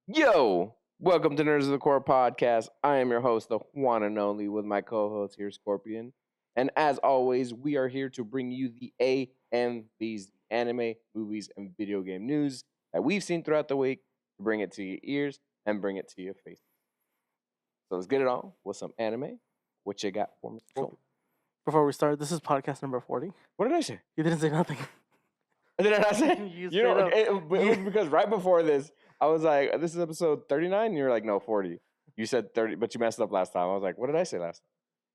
Yo, welcome to Nerds of the Core podcast. I am your host, the one and only, with my co-host here, Scorpion. And as always, we are here to bring you the AMVs, anime, movies, and video game news that we've seen throughout the week, to bring it to your ears and bring it to your face. So let's get it on with some anime. What you got for me, Scorpion? Cool. Before we start, this is podcast number 40. What did I say? You didn't say nothing. Did I not say? You You know, straight up- it was because right before this, I was like, "This is episode 39," and you're like, "No, 40." You said 30, but you messed up last time. I was like, "What did I say last time?"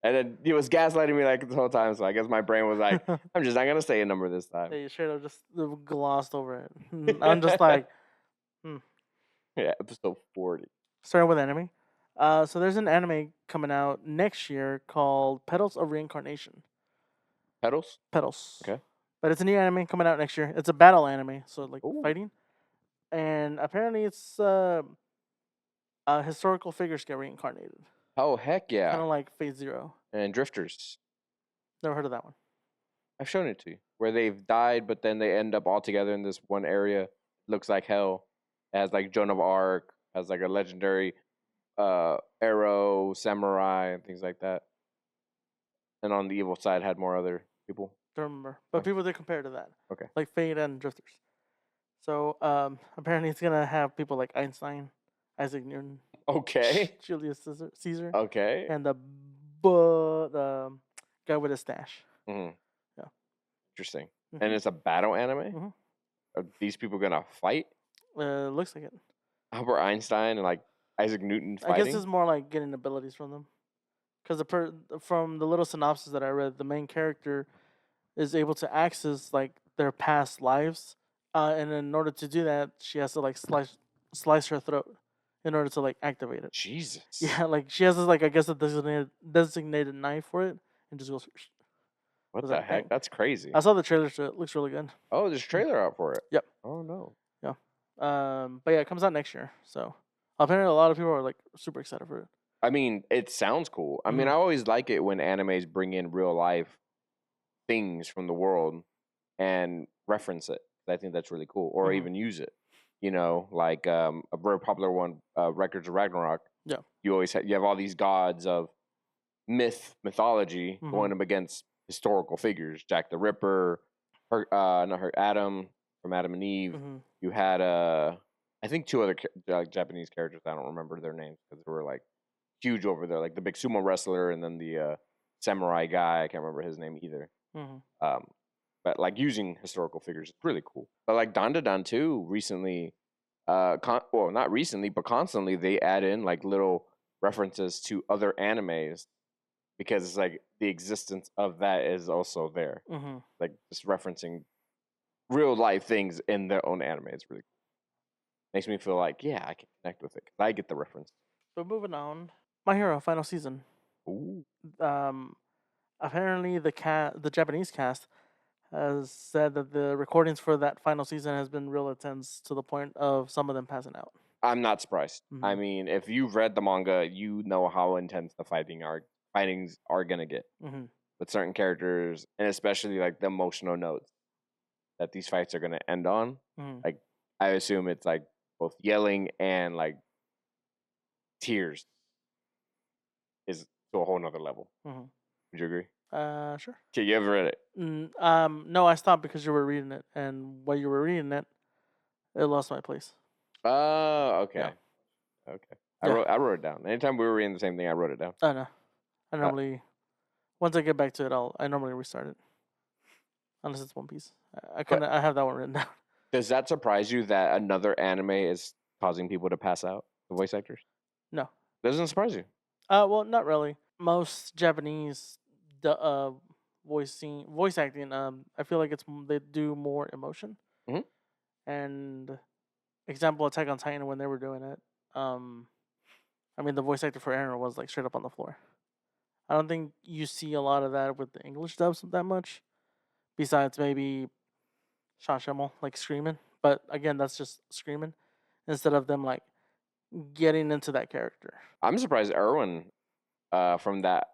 And then he was gaslighting me like the whole time. So I guess my brain was like, "I'm just not gonna say a number this time." Yeah, you straight up just glossed over it. I'm just like, Yeah, episode 40. starting with anime. So there's an anime coming out next year called Petals of Reincarnation. Petals. Petals. Okay. But it's a new anime coming out next year. It's a battle anime, so like Ooh. fighting. And apparently it's historical figures get reincarnated. Oh heck yeah! Kind of like Phase Zero. And Drifters. Never heard of that one. I've shown it to you, where they've died, but then they end up all together in this one area. Looks like hell. It has like Joan of Arc, has like a legendary arrow, samurai, and things like that. And on the evil side had more other people. Don't remember. But Okay. people did compare to that. Okay. Like Fate and Drifters. So apparently it's gonna have people like Einstein, Isaac Newton, Okay. Julius Caesar, Okay. and the guy with a stash. Mhm. Yeah. Interesting. Mhm. And it's a battle anime? Mhm. Are these people gonna fight? Looks like it. Albert Einstein and like Isaac Newton I fighting? guess it's more like getting abilities from them. Because from the little synopsis that I read, the main character is able to access like their past lives, and in order to do that, she has to like slice her throat in order to like activate it. Jesus. Yeah, like she has this like I guess a designated knife for it, and just goes. What was the that heck? bang? That's crazy. I saw the trailer to it. Looks really good. Oh, there's a trailer out for it. Yep. Oh no. But yeah, it comes out next year. So apparently, a lot of people are like super excited for it. I mean, it sounds cool. I mean, Mhm. I always like it when animes bring in real life things from the world and reference it. I think that's really cool. Or Mhm. even use it. You know, like a very popular one, Records of Ragnarok. Yeah. You always you have all these gods of mythology Mhm. going up against historical figures. Jack the Ripper, Adam from Adam and Eve. Mhm. You had I think two other Japanese characters. I don't remember their names because they were like huge over there, like the big sumo wrestler and then the samurai guy. I can't remember his name either. Mhm. But like using historical figures is really cool. But like Dandadan too, recently, well, not recently, but constantly they add in like little references to other animes because it's like the existence of that is also there. Mhm. Like just referencing real life things in their own anime. It's really cool. Makes me feel like, yeah, I can connect with it 'cause I get the reference. So moving on, My Hero final season. Ooh. Apparently the Japanese cast has said that the recordings for that final season has been real intense to the point of some of them passing out. I'm not surprised. I Mhm. mean, if you've read the manga, you know how intense the fightings are gonna get Mhm. with certain characters, and especially like the emotional notes that these fights are gonna end on. Mhm. Like, I assume it's like both yelling and like tears is to a whole nother level. Mhm. Would you agree? Sure. Okay, you ever read it? No, I stopped because you were reading it, and while you were reading it, it lost my place. Oh, okay. Yeah. Okay. Yeah. I wrote it down. Anytime we were reading the same thing, I wrote it down. Oh no, I normally once I get back to it, I normally restart it, unless it's One Piece. I have that one written down. Does that surprise you that another anime is causing people to pass out? The voice actors? No. Doesn't surprise you? Well, not really. Most Japanese, voice acting, I feel like they do more emotion. Mhm. And example, Attack on Titan when they were doing it, I mean the voice actor for Aaron was like straight up on the floor. I don't think you see a lot of that with the English dubs that much. Besides maybe Sean Schemmel like screaming, but again, that's just screaming instead of them like getting into that character. I'm surprised Erwin, from that,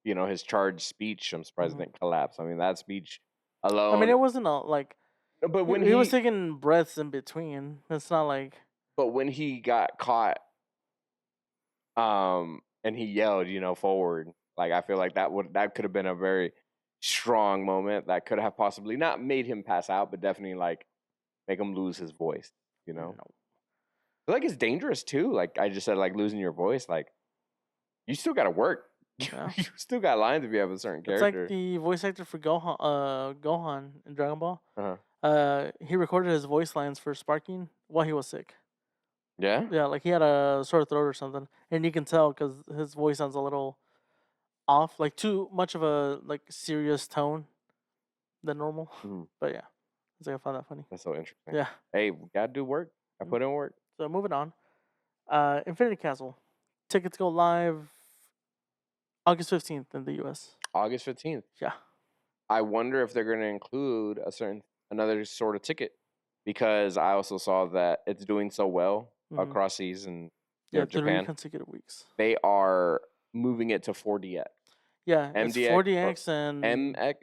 his charged speech, I'm surprised Mhm. it didn't collapse. I mean, that speech I alone. mean, it wasn't a like But when he was taking breaths in between. It's not like But when he got caught, and he yelled, forward, like I feel like that could have been a very strong moment that could have possibly not made him pass out, but definitely like make him lose his voice. I No. feel like it's dangerous too. Like I just said, like losing your voice, like you still got to work. Yeah. You still got lines if you have a certain It's character. like the voice actor for Gohan in Dragon Ball. Uh-huh. He recorded his voice lines for Sparking while he was sick. Yeah. Yeah, like he had a sore throat or something, and you can tell because his voice sounds a little off, like too much of a like serious tone than normal. Mhm. But yeah, I found that funny. That's so interesting. Yeah. Hey, we gotta do work. I put in work. So moving on, Infinity Castle tickets go live August 15th in the U.S. August 15th. Yeah. I wonder if they're going to include another sort of ticket, because I also saw that it's doing so well across seas and Yeah, 3 Japan. consecutive weeks. They are moving it to 4DX. Yeah, it's MDX 4DX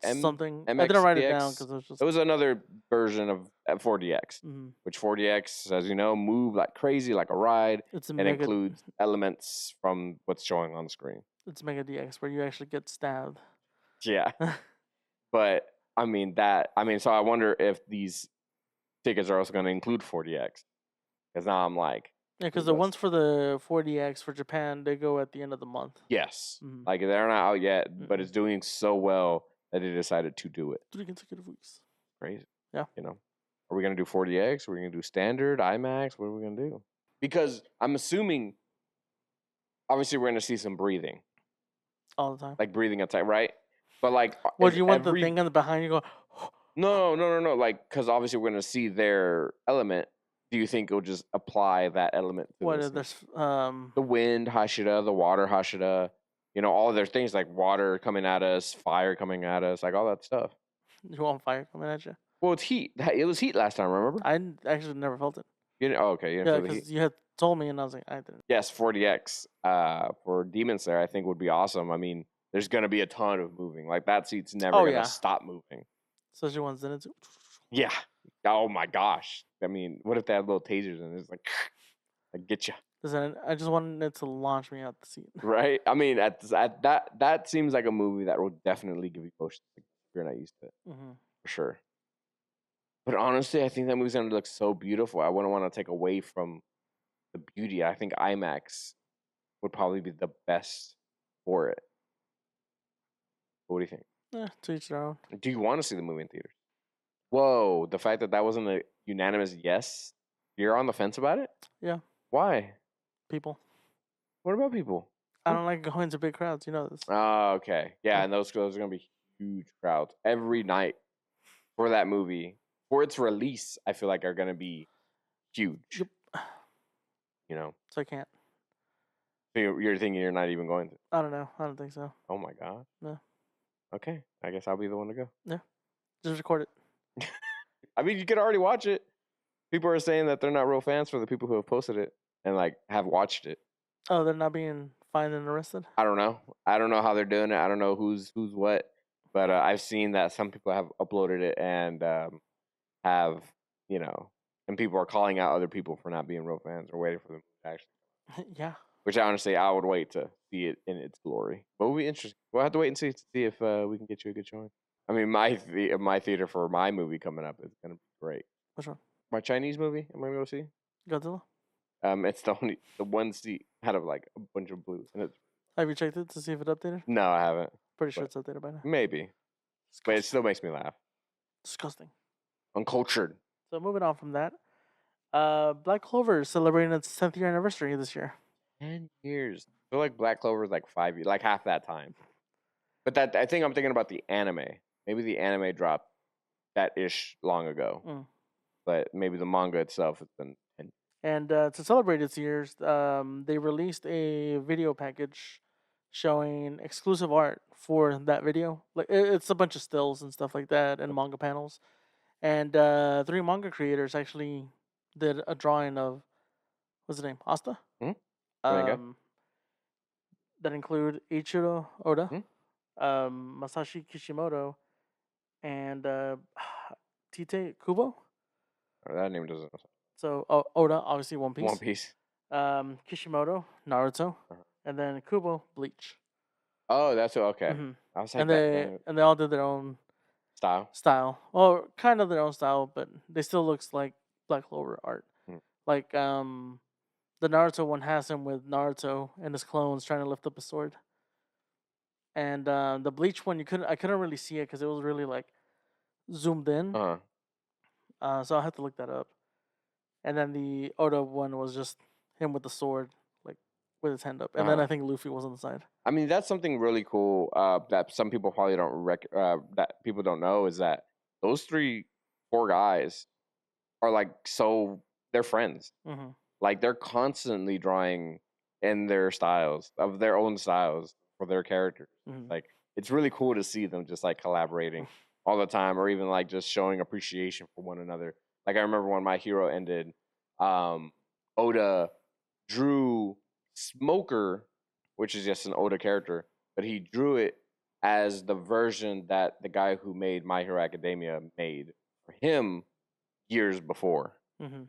and something. I didn't write it down because it was another version of 4DX, Mhm. which 4DX, as you know, move like crazy, like a ride, It's a and mega. includes elements from what's showing on the screen. It's Mega DX where you actually get stabbed. Yeah. But so I wonder if these tickets are also going to include 4DX, because now I'm like, Yeah, because the ones for the 4DX for Japan, they go at the end of the month. yes, Mhm. like they're not out yet, but Mm-mm. it's doing so well that they decided to do it. 3 consecutive weeks. Crazy. Yeah. Are we going to do 4DX? Are we going to do standard, IMAX? What are we going to do? Because I'm assuming, obviously, we're going to see some breathing, All the time. like breathing attack, right? But like, What do you want the thing on the behind you go? No. Like, because obviously we're going to see their element. Do you think it'll just apply that element to What this? if there's The wind Hashira, the water Hashira, all their things like water coming at us, fire coming at us, like all that stuff. you want fire coming at you? Well, it's heat. It was heat last time, remember? I actually never felt it. You didn't, oh, okay, you didn't Yeah, feel the heat. because you had told me and I was like, I didn't. Yes, 4DX for Demon Slayer, I think would be awesome. I mean, there's gonna be a ton of moving. Like that seat's never gonna stop moving. Especially ones in it. Yeah. Oh my gosh. I mean, what if they had little tasers and it's like, I get you. Listen, I just wanted it to launch me out the seat. Right. I mean, at that seems like a movie that will definitely give you motion sickness if you're not used to it, for sure. But honestly, I think that movie's gonna look so beautiful. I wouldn't want to take away from the beauty. I think IMAX would probably be the best for it. What do you think? Yeah, to each their own. Do you want to see the movie in theaters? Whoa, the fact that wasn't a unanimous yes. You're on the fence about it? Yeah. Why? People. What about people? I don't like going to big crowds. You know this. Oh, okay. Yeah, and those are going to be huge crowds every night for that movie. For its release, I feel like are going to be huge. Yep. So I can't. So you're thinking you're not even going to? I don't know. I don't think so. Oh my god. No. Okay, I guess I'll be the one to go. Yeah. Just record it. I mean, you could already watch it. People are saying that they're not real fans for the people who have posted it and like have watched it. Oh, they're not being fined and arrested? I don't know. I don't know how they're doing it. I don't know who's what. But I've seen that some people have uploaded it and have, and people are calling out other people for not being real fans or waiting for them to actually. Yeah. Which honestly, I would wait to see it in its glory. But it will be interesting. We'll have to wait and see if we can get you a good showing. I mean, my theater for my movie coming up is gonna be great. Which one? My Chinese movie. I'm gonna go see. Godzilla? It's the one seat out of like a bunch of blues, and it's. Have you checked it to see if it updated? No, I haven't. Pretty sure it's updated by now. Maybe, but it still makes me laugh. Disgusting. Uncultured. So moving on from that, Black Clover is celebrating its 10th year anniversary this year. 10 years. I feel like Black Clover is like 5 years, like half that time. But I think I'm thinking about the anime. Maybe the anime dropped that ish long ago. But maybe the manga itself has been 10. And to celebrate its years, they released a video package showing exclusive art for that video. Like it's a bunch of stills and stuff like that, and manga panels. And 3 manga creators actually did a drawing of what's the name? Asta. That include Ichiro Oda, Masashi Kishimoto, and Tite Kubo. That name doesn't. So Oda, obviously One Piece. One Piece. Kishimoto, Naruto, Uh-huh. and then Kubo, Bleach. Oh, that's okay. Mhm. I was like And that. they all did their own Style. style, kind of their own style, but they still looks like Black Clover art. Mm. Like the Naruto one has him with Naruto and his clones trying to lift up a sword. And the Bleach one, I couldn't really see it because it was really like zoomed in. So I'll have to look that up. And then the Oda one was just him with the sword, like with his hand up. And then I think Luffy was on the side. I mean, that's something really cool that some people probably don't that people don't know is that those 4 guys are like they're friends. Mm-hmm. Like they're constantly drawing in their styles of their own styles for their characters. Mm-hmm. Like it's really cool to see them just like collaborating all the time, or even like just showing appreciation for one another. Like I remember when My Hero ended, Oda drew Smoker, which is just an Oda character, but he drew it as the version that the guy who made My Hero Academia made for him years before. Mm-hmm.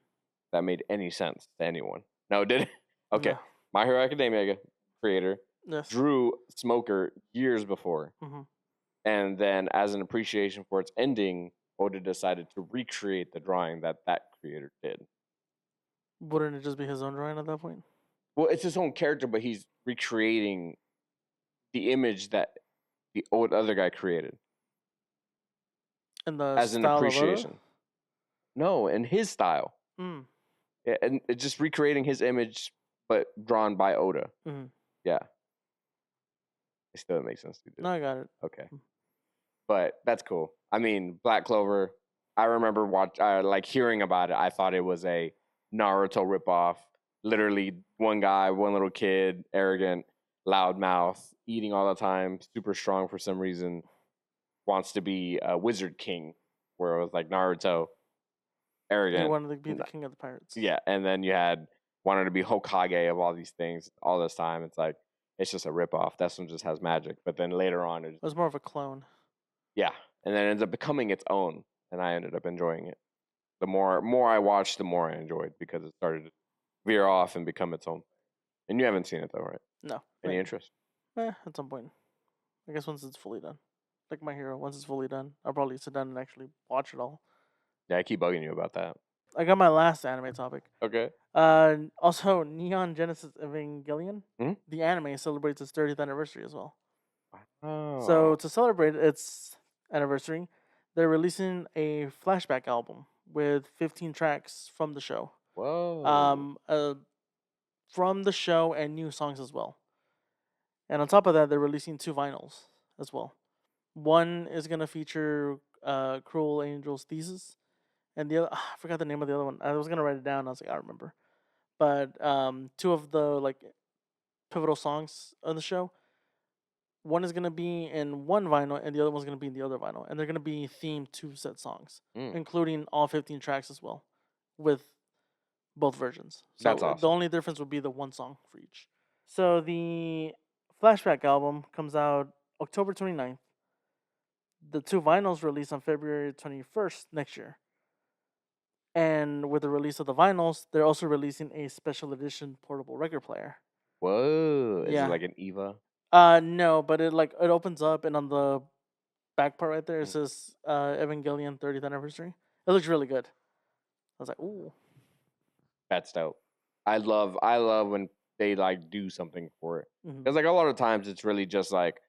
That made any sense to anyone? No, did it? Okay. No. My Hero Academia creator Yes. drew Smoker years before. Mm-hmm. And then, as an appreciation for its ending, Oda decided to recreate the drawing that creator did. Wouldn't it just be his own drawing at that point? Well, it's his own character, but he's recreating the image that the other guy created. And the as an style appreciation. Of Oda? No, in his style. Mm. Yeah, and it's just recreating his image, but drawn by Oda. Mm-hmm. Yeah. It still makes sense to do. No, I got it. Okay. But that's cool. I mean, Black Clover, I remember like hearing about it. I thought it was a Naruto ripoff. Literally one guy, one little kid, arrogant, loudmouth, eating all the time, super strong for some reason, wants to be a wizard king, where it was like Naruto, arrogant. He wanted to be the king of the pirates. Yeah, and then you had wanted to be Hokage of all these things all this time. It's like, it's just a ripoff. That one just has magic. But then later on, it was more of a clone. Yeah, and then it ends up becoming its own, and I ended up enjoying it. The more I watched, the more I enjoyed, because it started to veer off and become its own. And you haven't seen it though, right? No. Any interest? At some point. I guess once it's fully done. Like My Hero, once it's fully done, I'll probably sit down and actually watch it all. Yeah, I keep bugging you about that. I got my last anime topic. Okay. Also, Neon Genesis Evangelion, the anime, celebrates its 30th anniversary as well. Oh. So to celebrate its anniversary, they're releasing a flashback album with 15 tracks from the show. Whoa. From the show and new songs as well. And on top of that, they're releasing 2 vinyls as well. One is gonna feature Cruel Angel's Thesis, and the other, I forgot the name of the other one. I was gonna write it down. I was like, I remember. But 2 of the like pivotal songs on the show. One is gonna be in one vinyl, and the other one's gonna be in the other vinyl, and they're gonna be themed to said songs, including all 15 tracks as well, with both versions. So that's awesome. The only difference would be the one song for each. So the flashback album comes out October 29th. The 2 vinyls release on February 21st next year. And with the release of the vinyls, they're also releasing a special edition portable record player. Whoa. Is it like an EVA? No, but it opens up, and on the back part right there, it says Evangelion 30th anniversary. It looks really good. I was like, ooh. That's dope. I love when they like do something for it. Because like a lot of times it's really just like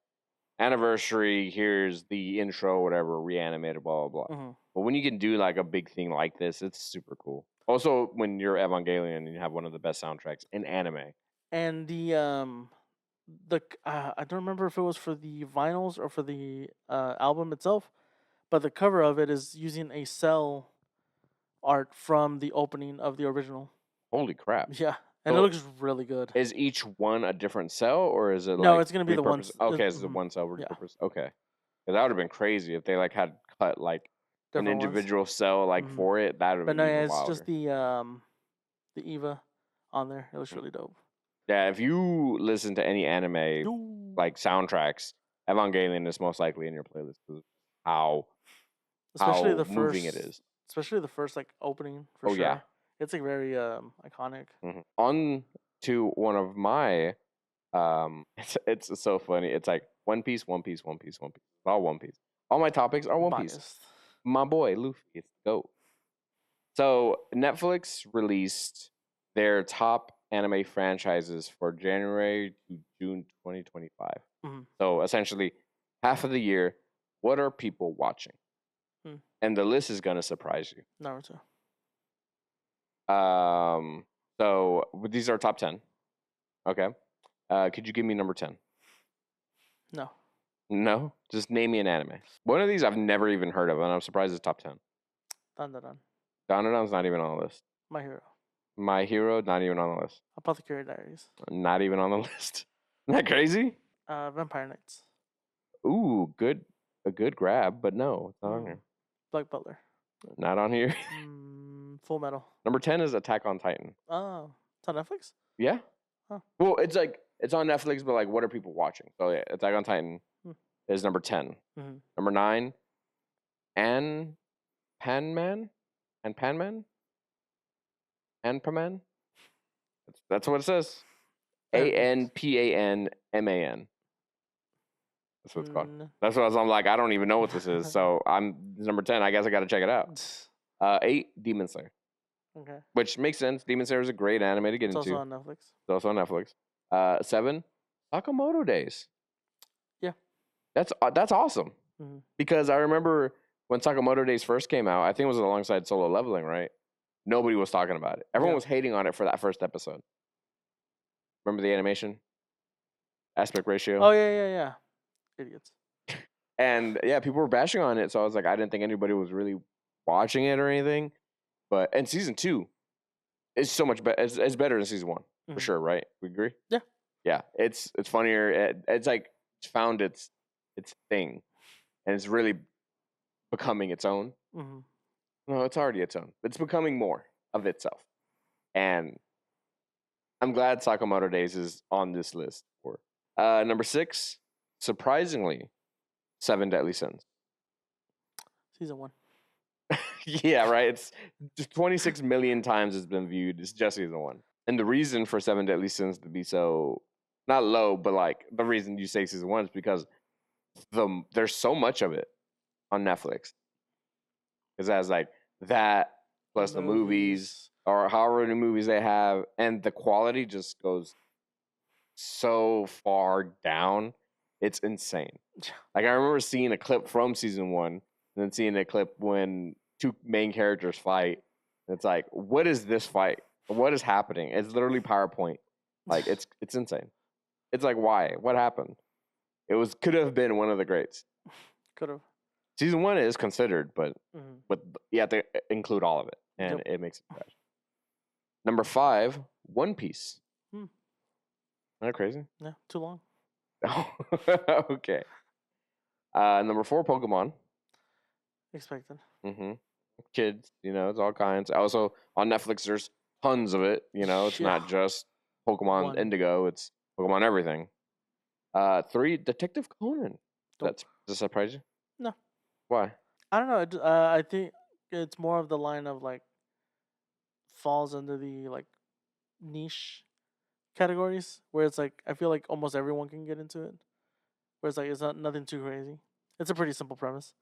anniversary, here's the intro, whatever, reanimated, blah blah blah. But when you can do like a big thing like this, it's super cool. Also, when you're Evangelion and you have one of the best soundtracks in anime. And the I don't remember if it was for the vinyls or for the album itself, but the cover of it is using a cell art from the opening of the original. Holy crap! Yeah, and it looks really good. Is each one a different cell, or is it no? It's gonna be the one. Okay, it's the one cell repurposed. Yeah. Okay, that would have been crazy if they like had cut like different an individual cell like for it. That would have been. But no, it's wilder. Just the EVA on there. It was really dope. Yeah, if you listen to any anime like soundtracks, Evangelion is most likely in your playlist because especially the moving first, it is. Especially the first like opening. For sure. Yeah, It's like very iconic. On to one of my it's so funny. It's like One Piece, One Piece, One Piece, One Piece. All One Piece. All my topics are One Piece. Biased. My boy Luffy, it's the GOAT. So Netflix released their top anime franchises for January to June 2025. Mhm. So essentially, half of the year, what are people watching? And the list is gonna surprise you. Naruto. So these are top 10. Okay. Could you give me number 10? No. No? Just name me an anime. One of these I've never even heard of, and I'm surprised it's top 10. Dandadan. Dandadan's not even on the list. My Hero. My Hero, not even on the list. Apothecary Diaries. Not even on the list. Isn't that crazy? Vampire Knights. Ooh, a good grab, but no, it's not on here. Black Butler. Not on here. Full Metal. Number 10 is Attack on Titan. Oh, it's on Netflix? Yeah. Huh. Well, it's like it's on Netflix, but like, what are people watching? So yeah, Attack on Titan is number 10. Number 9, Panman. That's what it says. Anpanman. That's what it's called. That's what I'm like. I don't even know what this is. So it's number 10. I guess I got to check it out. 8, Demon Slayer. Okay. Which makes sense. Demon Slayer is a great anime to get into. It's also on Netflix. It's also on Netflix. 7, Sakamoto Days. Yeah. That's awesome. Because I remember when Sakamoto Days first came out, I think it was alongside Solo Leveling, right? Nobody was talking about it. Everyone was hating on it for that first episode. Remember the animation? Aspect ratio? Oh, yeah. Idiots. And yeah, people were bashing on it, so I was like, I didn't think anybody was really watching it or anything. And season 2 is so much better. It's better than season 1 for sure, right? We agree? Yeah. Yeah, it's funnier. It's like it's found its thing, and it's really becoming its own. No, it's already its own. It's becoming more of itself, and I'm glad Sakamoto Days is on this list. Number 6, surprisingly, 7 Deadly Sins. Season 1. Yeah, right. It's just 26 million times it's been viewed. It's just season 1. And the reason for 7 Deadly Sins to be so not low, but like the reason you say season 1 is because there's so much of it on Netflix. Because it has like that plus the movies or however many movies they have, and the quality just goes so far down. It's insane. Like I remember seeing a clip from season 1 and then seeing a clip when 2 main characters fight. It's like, what is this fight? What is happening? It's literally PowerPoint. Like it's insane. It's like, why? What happened? Could have been one of the greats. Could have. Season 1 is considered, but you have to include all of it, and it makes it fresh. Number 5, One Piece. Isn't that crazy? Yeah, too long. Okay. Number 4, Pokemon. Expected. Kids, it's all kinds. Also on Netflix, there's tons of it. It's not just Pokemon Indigo. It's Pokemon everything. 3, Detective Conan. Does that surprise you? No. Why? I don't know. I think it's more of the line of like falls under the like niche categories where it's like I feel like almost everyone can get into it. Where it's like it's not nothing too crazy. It's a pretty simple premise.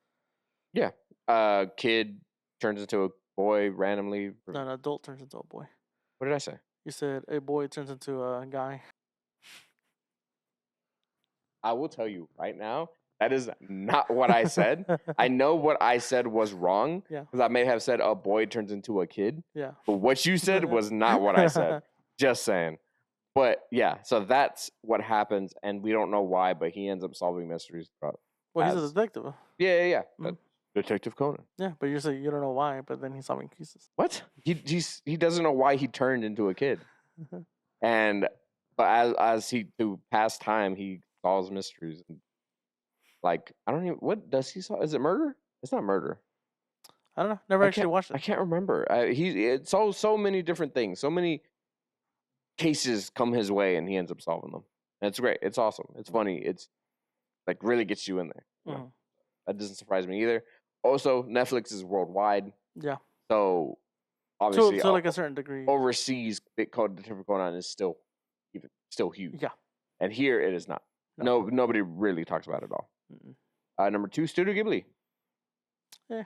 Yeah. Kid turns into a boy randomly. No, an adult turns into a boy. What did I say? You said a boy turns into a guy. I will tell you right now, that is not what I said. I know what I said was wrong. Yeah. Because I may have said a boy turns into a kid. Yeah. But what you said was not what I said. Just saying. But yeah, so that's what happens, and we don't know why, but he ends up solving mysteries. Well, he's a detective. Yeah. Detective Conan. Yeah, but you're saying you don't know why, but then he's solving cases. What? He doesn't know why he turned into a kid. But as he through past time, he solves mysteries. Like I don't even what does he solve? Is it murder? It's not murder. I don't know. Never actually watched it. I can't remember. It's so many different things. So many cases come his way, and he ends up solving them. And it's great. It's awesome. It's funny. It's like really gets you in there. That doesn't surprise me either. Also, Netflix is worldwide. Yeah. So obviously to like a certain degree. overseas, Detective Conan is still huge. Yeah. And here it is not. No. Nobody really talks about it at all. Mm-mm. Number 2, Studio Ghibli. Yeah.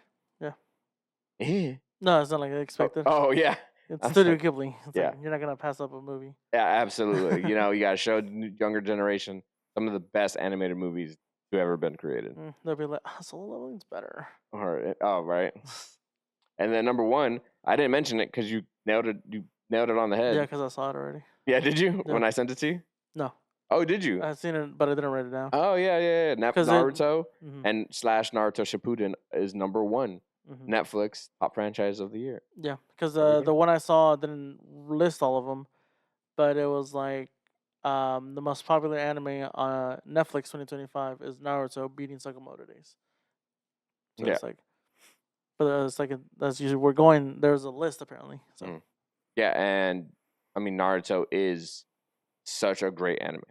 Eh. No, it's not like I expected. Oh yeah. It's I'm Studio like, Ghibli. It's yeah. like you're not gonna pass up a movie. Yeah, absolutely. You know, you got to show the younger generation some of the best animated movies to ever been created. They'll be like, Solo Leveling's better. Oh, right. And then number 1, I didn't mention it because you nailed it. You nailed it on the head. Yeah, because I saw it already. Yeah, did you? Yeah. When I sent it to you? No. Oh, did you? I've seen it, but I didn't write it down. Oh yeah. Because Naruto Mhm. and / Naruto Shippuden is number 1. Mhm. Netflix top franchise of the year. Yeah, because There we the one I saw didn't list all of them, but it was like the most popular anime on Netflix 2025 is Naruto beating Sakamoto Days. So Yeah. it's like, but it's like that's usually there's a list apparently. So Yeah, and I mean Naruto is such a great anime.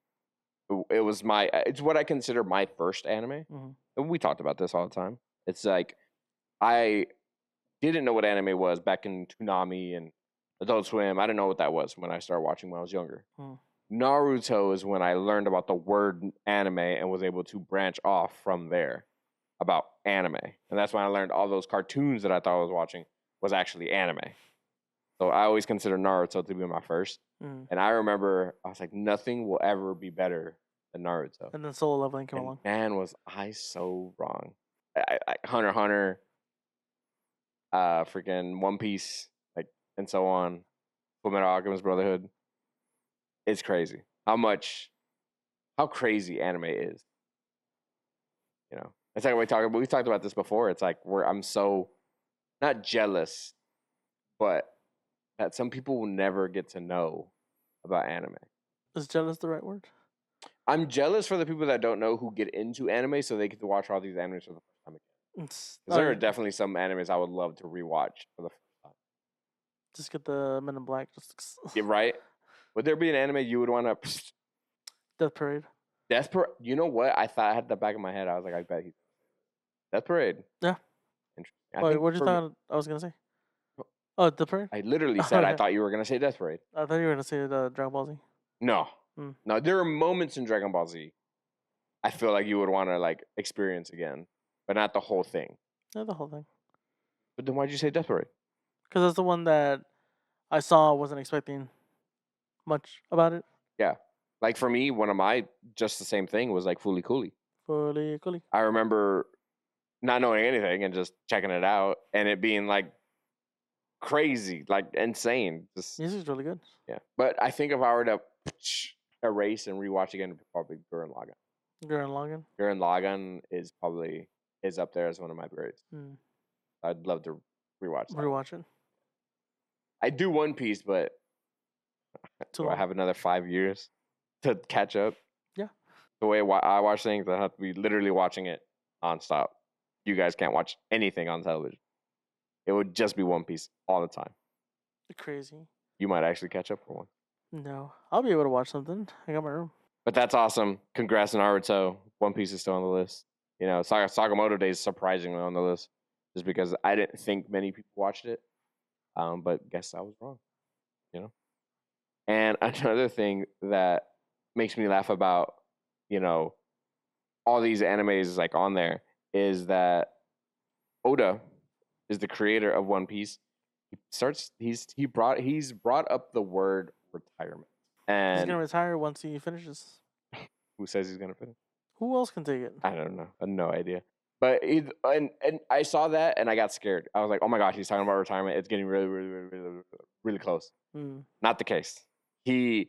It was it's what I consider my first anime. Mhm. And we talked about this all the time. It's like I didn't know what anime was back in Toonami and Adult Swim. I didn't know what that was when I started watching when I was younger. Naruto is when I learned about the word anime and was able to branch off from there about anime. And that's when I learned all those cartoons that I thought I was watching was actually anime. So I always consider Naruto to be my first. And I remember I was like, nothing will ever be better than Naruto. And then Solo Leveling came along. Man, was I so wrong. Hunter x Hunter, freaking One Piece, like, and so on. Fullmetal Alchemist Brotherhood. It's crazy how crazy anime is. You know, it's like we've talked about this before. It's like I'm so not jealous, but that some people will never get to know about anime. Is jealous the right word? I'm jealous for the people that don't know who get into anime so they get to watch all these animes for the first time again. Because there are definitely some animes I would love to rewatch for the first time. Just get the Men in Black. Yeah, right? Would there be an anime you would want to... Death Parade. Death Parade? You know what? I thought I had the back of my head. I was like, I bet he's... Death Parade. Yeah. Interesting. Wait, what did you thought I was going to say? Oh, Death Parade? I literally said I thought you were going to say Death Parade. I thought you were going to say Dragon Ball Z. No. No, there are moments in Dragon Ball Z I feel like you would want to like experience again, but not the whole thing. Not the whole thing. But then why'd you say Death Parade? Because that's the one that I saw. Wasn't expecting much about it. Yeah. Like for me, one of my just the same thing was like Fooly Cooly. Fooly Cooly. I remember not knowing anything and just checking it out and it being like crazy, like insane. Just, music's really good. Yeah. But I think if I were to erase and rewatch again, it'd probably Gurren Lagann. Gurren Lagann is up there as one of my favorites. I'd love to rewatch it. I do One Piece, but I have another 5 years to catch up. Yeah. The way I watch things, I have to be literally watching it nonstop. You guys can't watch anything on television. It would just be One Piece all the time. Crazy. You might actually catch up for one. No, I'll be able to watch something. I got my room. But that's awesome. Congrats, Naruto. One Piece is still on the list. You know, Sakamoto Days is surprisingly on the list, just because I didn't think many people watched it. But guess I was wrong. You know. And another thing that makes me laugh about, you know, all these animes like on there is that Oda is the creator of One Piece. He's brought up the word retirement. And he's gonna retire once he finishes. Who says he's gonna finish? Who else can take it? I don't know. I have no idea. But and I saw that and I got scared. I was like, oh my gosh, he's talking about retirement. It's getting really, really, really, really, really close. Not the case. It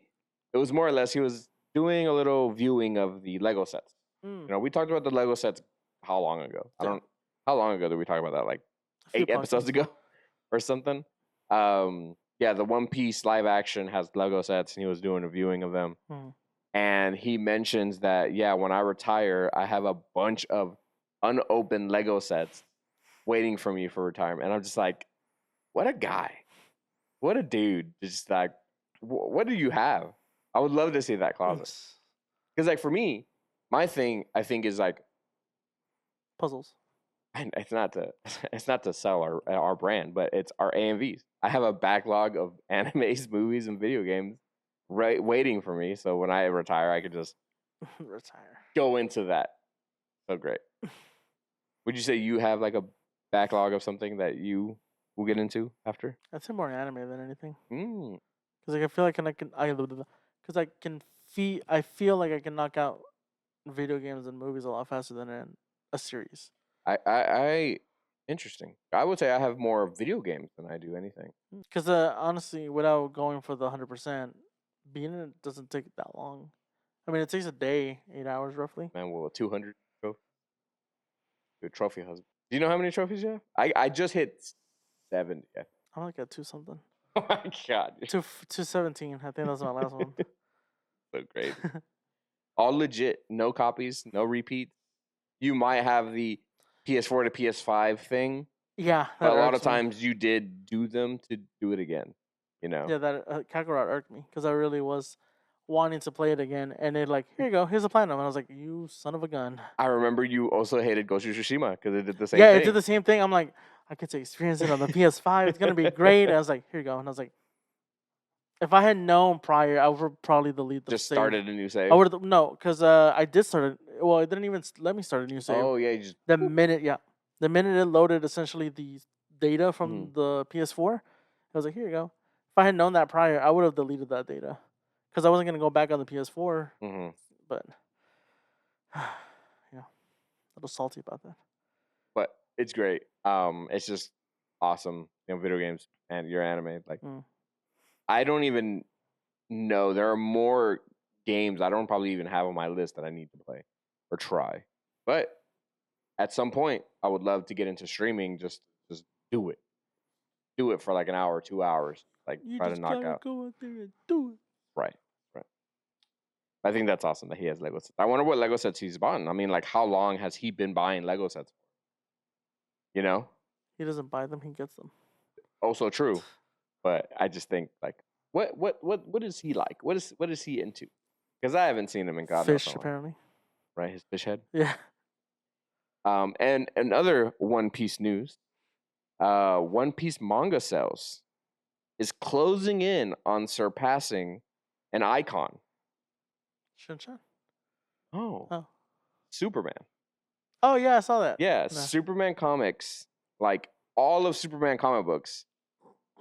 was more or less he was doing a little viewing of the Lego sets. You know, we talked about the Lego sets how long ago? How long ago did we talk about that? Like 8 episodes ago or something? Yeah, the One Piece live action has Lego sets and he was doing a viewing of them. And he mentions that, yeah, when I retire, I have a bunch of unopened Lego sets waiting for me for retirement. And I'm just like, what a guy. What a dude. Just like, what do you have? I would love to see that closet. Because like for me, my thing, I think, is like puzzles. and it's not to it's not to sell our brand, but it's our AMVs. I have a backlog of animes, movies, and video games right waiting for me. So when I retire, I could just Retire. go into that. So great. Would you say you have like a backlog of something that you will get into after? I'd say more anime than anything. Mm. Because like I feel like because I feel like I can knock out video games and movies a lot faster than in a series. I interesting. I would say I have more video games than I do anything. Because honestly, without going for the 100%, beating it doesn't take that long. I mean, it takes a day, 8 hours roughly. Man, well, 200 trophy, good trophy husband. Do you know how many trophies you have? I just hit 70. I'm like at 2 something. Oh my god, you're 217. I think that was my last one. so crazy. All legit, no copies, no repeats. You might have the PS4 to PS5 thing, Yeah, but that a lot of irks me. times you did do them to do it again. You know, Yeah, that Kakarot irked me because I really was wanting to play it again, and they're like, "Here you go, here's a platinum," and I was like, "You son of a gun!" I remember you also hated Ghost of Tsushima because it did the same Yeah, thing. it did the same thing. I'm like, I get to experience it on the PS5. It's gonna be great. And I was like, "Here you go," and I was like, if I had known prior, I would probably delete the Just save. started a new save. I would no, because I did start it. Well, it didn't even let me start a new save. Oh yeah, you just The minute it loaded essentially the data from Mhm. the PS4, I was like, here you go. If I had known that prior, I would have deleted that data because I wasn't gonna go back on the PS4. Mhm. But yeah, a little salty about that. But it's great. It's just awesome. Video games and your anime. Like I don't even know. There are more games I don't probably even have on my list that I need to play or try. But at some point, I would love to get into streaming. Just do it. Do it for like an hour, 2 hours. Like You try to just knock gotta out. go out there and do it. Right. Right. I think that's awesome that he has Lego sets. I wonder what Lego sets he's bought. I mean, like, how long has he been buying Lego sets? You know? He doesn't buy them; he gets them. Also true. But I just think like, what is he like? What is he into? Because I haven't seen him in God knows Fish, how long. apparently. Right, his fish head. Yeah. And another One Piece news. One Piece manga sales is closing in on surpassing an icon. Shinchan? Oh, Oh. Superman. Oh yeah, I saw that. Yeah, No. Superman comics, like all of Superman comic books,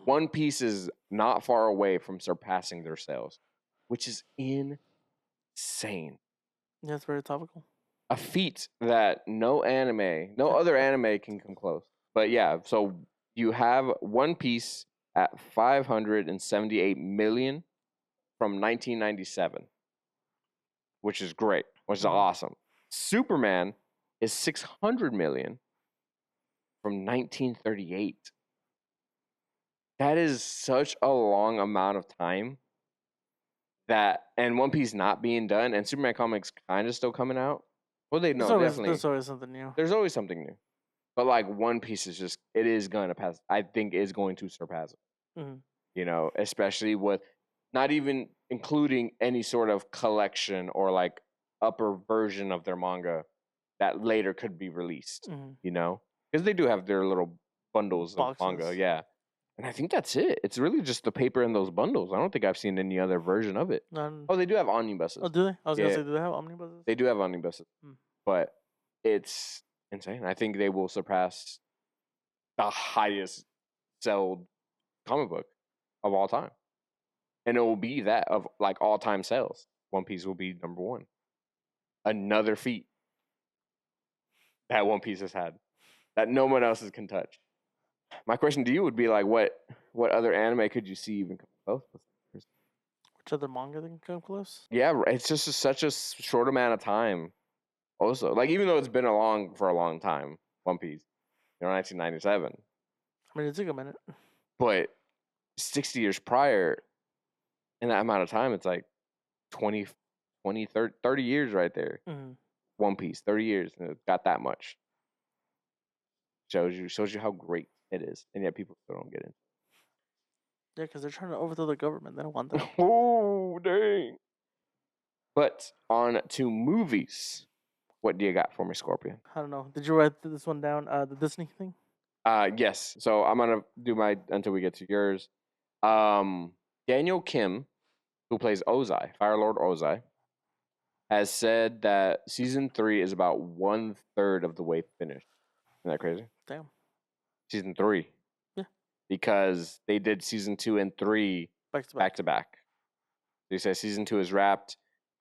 One Piece is not far away from surpassing their sales, which is insane. Yeah, it's very topical. A feat that no other anime can come close. But yeah, so you have One Piece at 578 million from 1997, which is great, which is awesome. Superman is 600 million from 1938. That is such a long amount of time that, and One Piece not being done, and Superman comics kind of still coming out. Well, they know definitely. There's always something new. There's always something new, but like One Piece is just, it is gonna pass. I think is going to surpass it. You know, especially with not even including any sort of collection or like upper version of their manga that later could be released. You know, because they do have their little bundles of manga, Boxes. yeah. And I think that's it. It's really just the paper in those bundles. I don't think I've seen any other version of it. None. Oh, they do have omnibuses. Oh, do they? I was gonna Yeah. say, do they have omnibuses? They do have omnibuses, but it's insane. I think they will surpass the highest sold comic book of all time, and it will be that of like all time sales. One Piece will be number one. Another feat that One Piece has had that no one else can touch. My question to you would be like, what other anime could you see even come close? Which other manga can come close? Yeah, it's just such a short amount of time. Also, like even though it's been for a long time, One Piece, 1997. I mean, it took a minute. But 60 years prior, in that amount of time, it's like 20, 30 years right there. One Piece, 30 years, and it's got that much. Shows you how great it is, and yet people still don't get it. Yeah, because they're trying to overthrow the government. They don't want that. Oh, dang. But on to movies. What do you got for me, Scorpion? I don't know. Did you write this one down? The Disney thing. Yes. So I'm gonna do my until we get to yours. Daniel Kim, who plays Ozai, Fire Lord Ozai, has said that season 3 is about 1/3 of the way finished. Isn't that crazy? Damn. Season 3. Yeah. Because they did season 2 and 3 back to back. They say season 2 is wrapped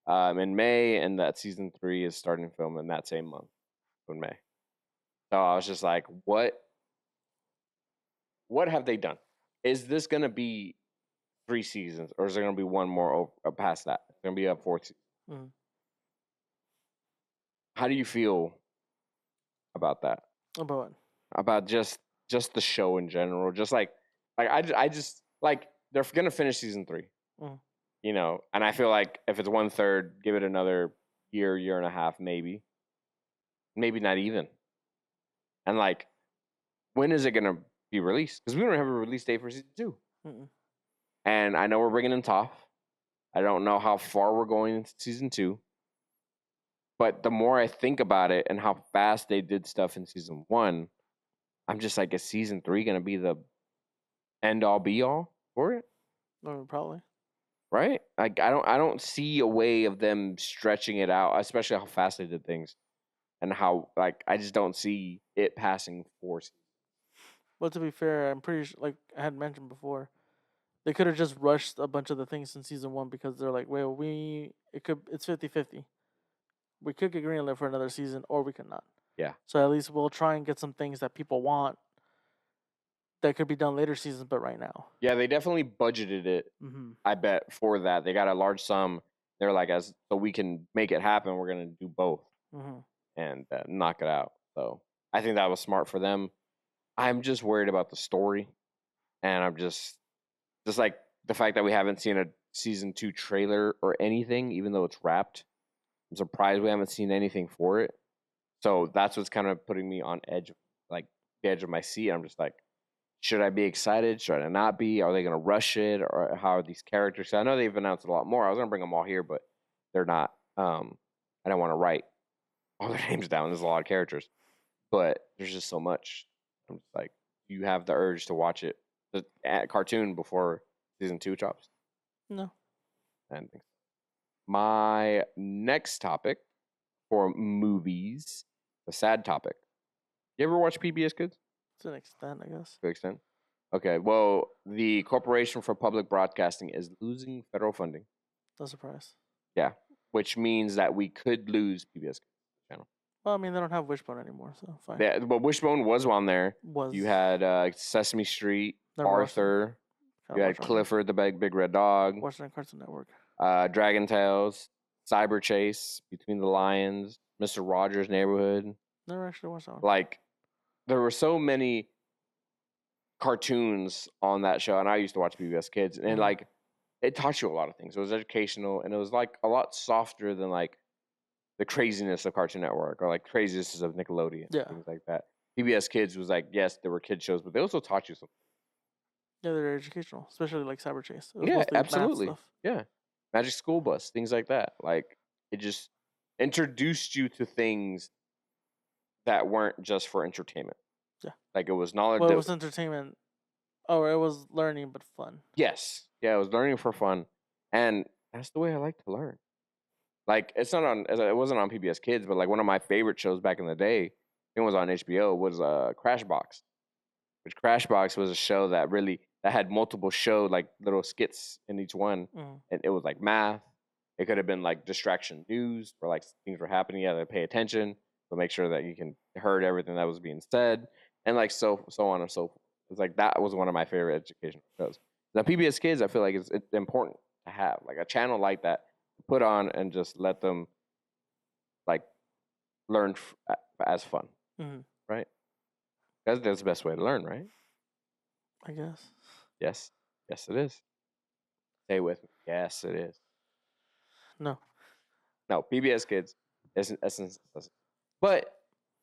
in May, and that season 3 is starting film in that same month, in May. So I was just like, what have they done? Is this going to be 3 seasons, or is there going to be one more past that? It's going to be a 4th season. Mm-hmm. How do you feel about that? About what? About just the show in general? Just like I just like they're going to finish season 3. Mm-hmm. You know, and I feel like if it's 1/3, give it another year and a half, maybe not even. And like, when is it gonna be released? Because we don't have a release date for season 2. Mm-mm. And I know we're bringing in Toph. I don't know how far we're going into season 2. But the more I think about it and how fast they did stuff in season 1, I'm just like, is season 3 gonna be the end all be all for it? Probably. Right? Like I don't see a way of them stretching it out, especially how fast they did things, and how like I just don't see it passing 4 seasons. Well, to be fair, I'm pretty sure, like I had mentioned before, they could have just rushed a bunch of the things in season 1 because they're like, well, it's 50-50. We could get greenlit for another season, or we could not. Yeah. So at least we'll try and get some things that people want that could be done later seasons, but right now. Yeah, they definitely budgeted it. Mm-hmm. I bet for that they got a large sum. They're like, so we can make it happen, we're gonna do both and knock it out. So I think that was smart for them. I'm just worried about the story, and I'm just like the fact that we haven't seen a season 2 trailer or anything, even though it's wrapped. I'm surprised we haven't seen anything for it. So that's what's kind of putting me on edge, like the edge of my seat. I'm just like, should I be excited? Should I not be? Are they going to rush it? Or how are these characters? I know they've announced a lot more. I was going to bring them all here, but they're not. I don't want to write all their names down. There's a lot of characters, but there's just so much. I'm just like, you have the urge to watch it, the cartoon before season 2 drops? No. And my next topic for movies, a sad topic. You ever watch PBS Kids? To an extent, I guess. To an extent. Okay, well, the Corporation for Public Broadcasting is losing federal funding. No surprise. Yeah, which means that we could lose PBS channel. Well, I mean, they don't have Wishbone anymore, so fine. Yeah, but Wishbone was on there. Was. You had Sesame Street, Arthur. You had Clifford the Big Red Dog. Watching on Cartoon Network. Dragon Tales, Cyber Chase, Between the Lions, Mr. Rogers' Neighborhood. Never actually watched that one. Like, there were so many cartoons on that show, and I used to watch PBS Kids, and like, it taught you a lot of things. It was educational, and it was like a lot softer than like the craziness of Cartoon Network or like craziness of Nickelodeon, things like that. PBS Kids was like, yes, there were kid shows, but they also taught you something. Yeah, they're educational, especially like Cyber Chase. Yeah, absolutely. Yeah, Magic School Bus, things like that. Like, it just introduced you to things that weren't just for entertainment. Yeah, like it was knowledge. Well, it was entertainment. Oh, it was learning, but fun. Yes, yeah, it was learning for fun, and that's the way I like to learn. Like, it wasn't on PBS Kids, but like one of my favorite shows back in the day, it was on HBO, was Crashbox. Which Crashbox was a show that had multiple like little skits in each one, and it was like math. It could have been like distraction news, where like things were happening. You had to pay attention to make sure that you heard everything that was being said, and like so on and so forth. It's like that was one of my favorite educational shows. Now PBS Kids, I feel like it's important to have like a channel like that to put on and just let them like learn as fun, right? That's the best way to learn, right? I guess. Yes, it is. Stay with me. Yes, it is. No, PBS Kids isn't essence. But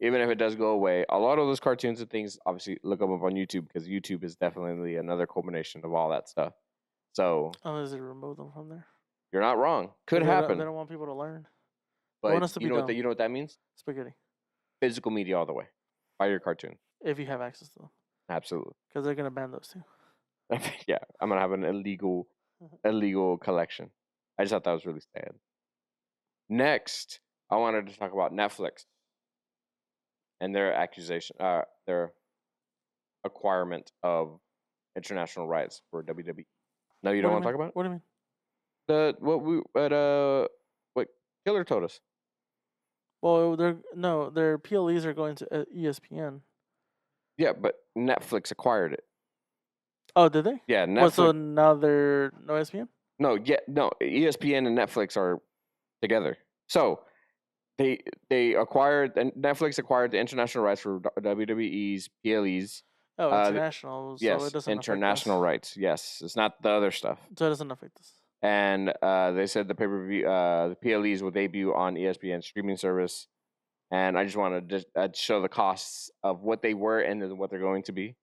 even if it does go away, a lot of those cartoons and things, obviously, look them up on YouTube, because YouTube is definitely another culmination of all that stuff. So, unless they remove them from there, you're not wrong. Could happen. They don't want people to learn. want But us to you be know dumb. you know what that means? Spaghetti. Physical media all the way. Buy your cartoon. If you have access to them, Absolutely. because they're gonna ban those too. Yeah, I'm gonna have an illegal collection. I just thought that was really sad. Next, I wanted to talk about Netflix and their acquirement of international rights for WWE. No, you don't want to talk about it? What do you mean? What Killer told us. Well, their PLEs are going to ESPN. Yeah, but Netflix acquired it. Oh, did they? Yeah, Netflix. Well, so now they're no ESPN. No, ESPN and Netflix are together. So they acquired, and Netflix acquired the international rights for WWE's PLEs. Oh, international. So Yes, it doesn't international affect us. rights. Yes, it's not the other stuff. So it doesn't affect us. And they said the pay-per-view, the PLEs will debut on ESPN streaming service. And I just wanted to show the costs of what they were and what they're going to be.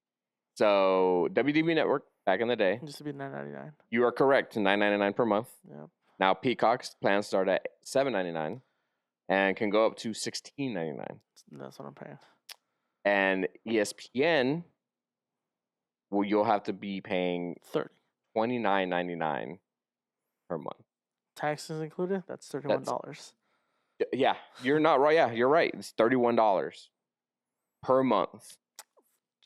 So WWE Network back in the day, It used to be $9.99. you are correct, $9.99 per month. Yep. Now Peacock's plans start at $7.99 and can go up to $16.99. That's what I'm paying. And ESPN, well, you'll have to be paying $29.99 per month. Taxes included? That's $31. Yeah, you're not right. Yeah, you're right. It's $31 per month.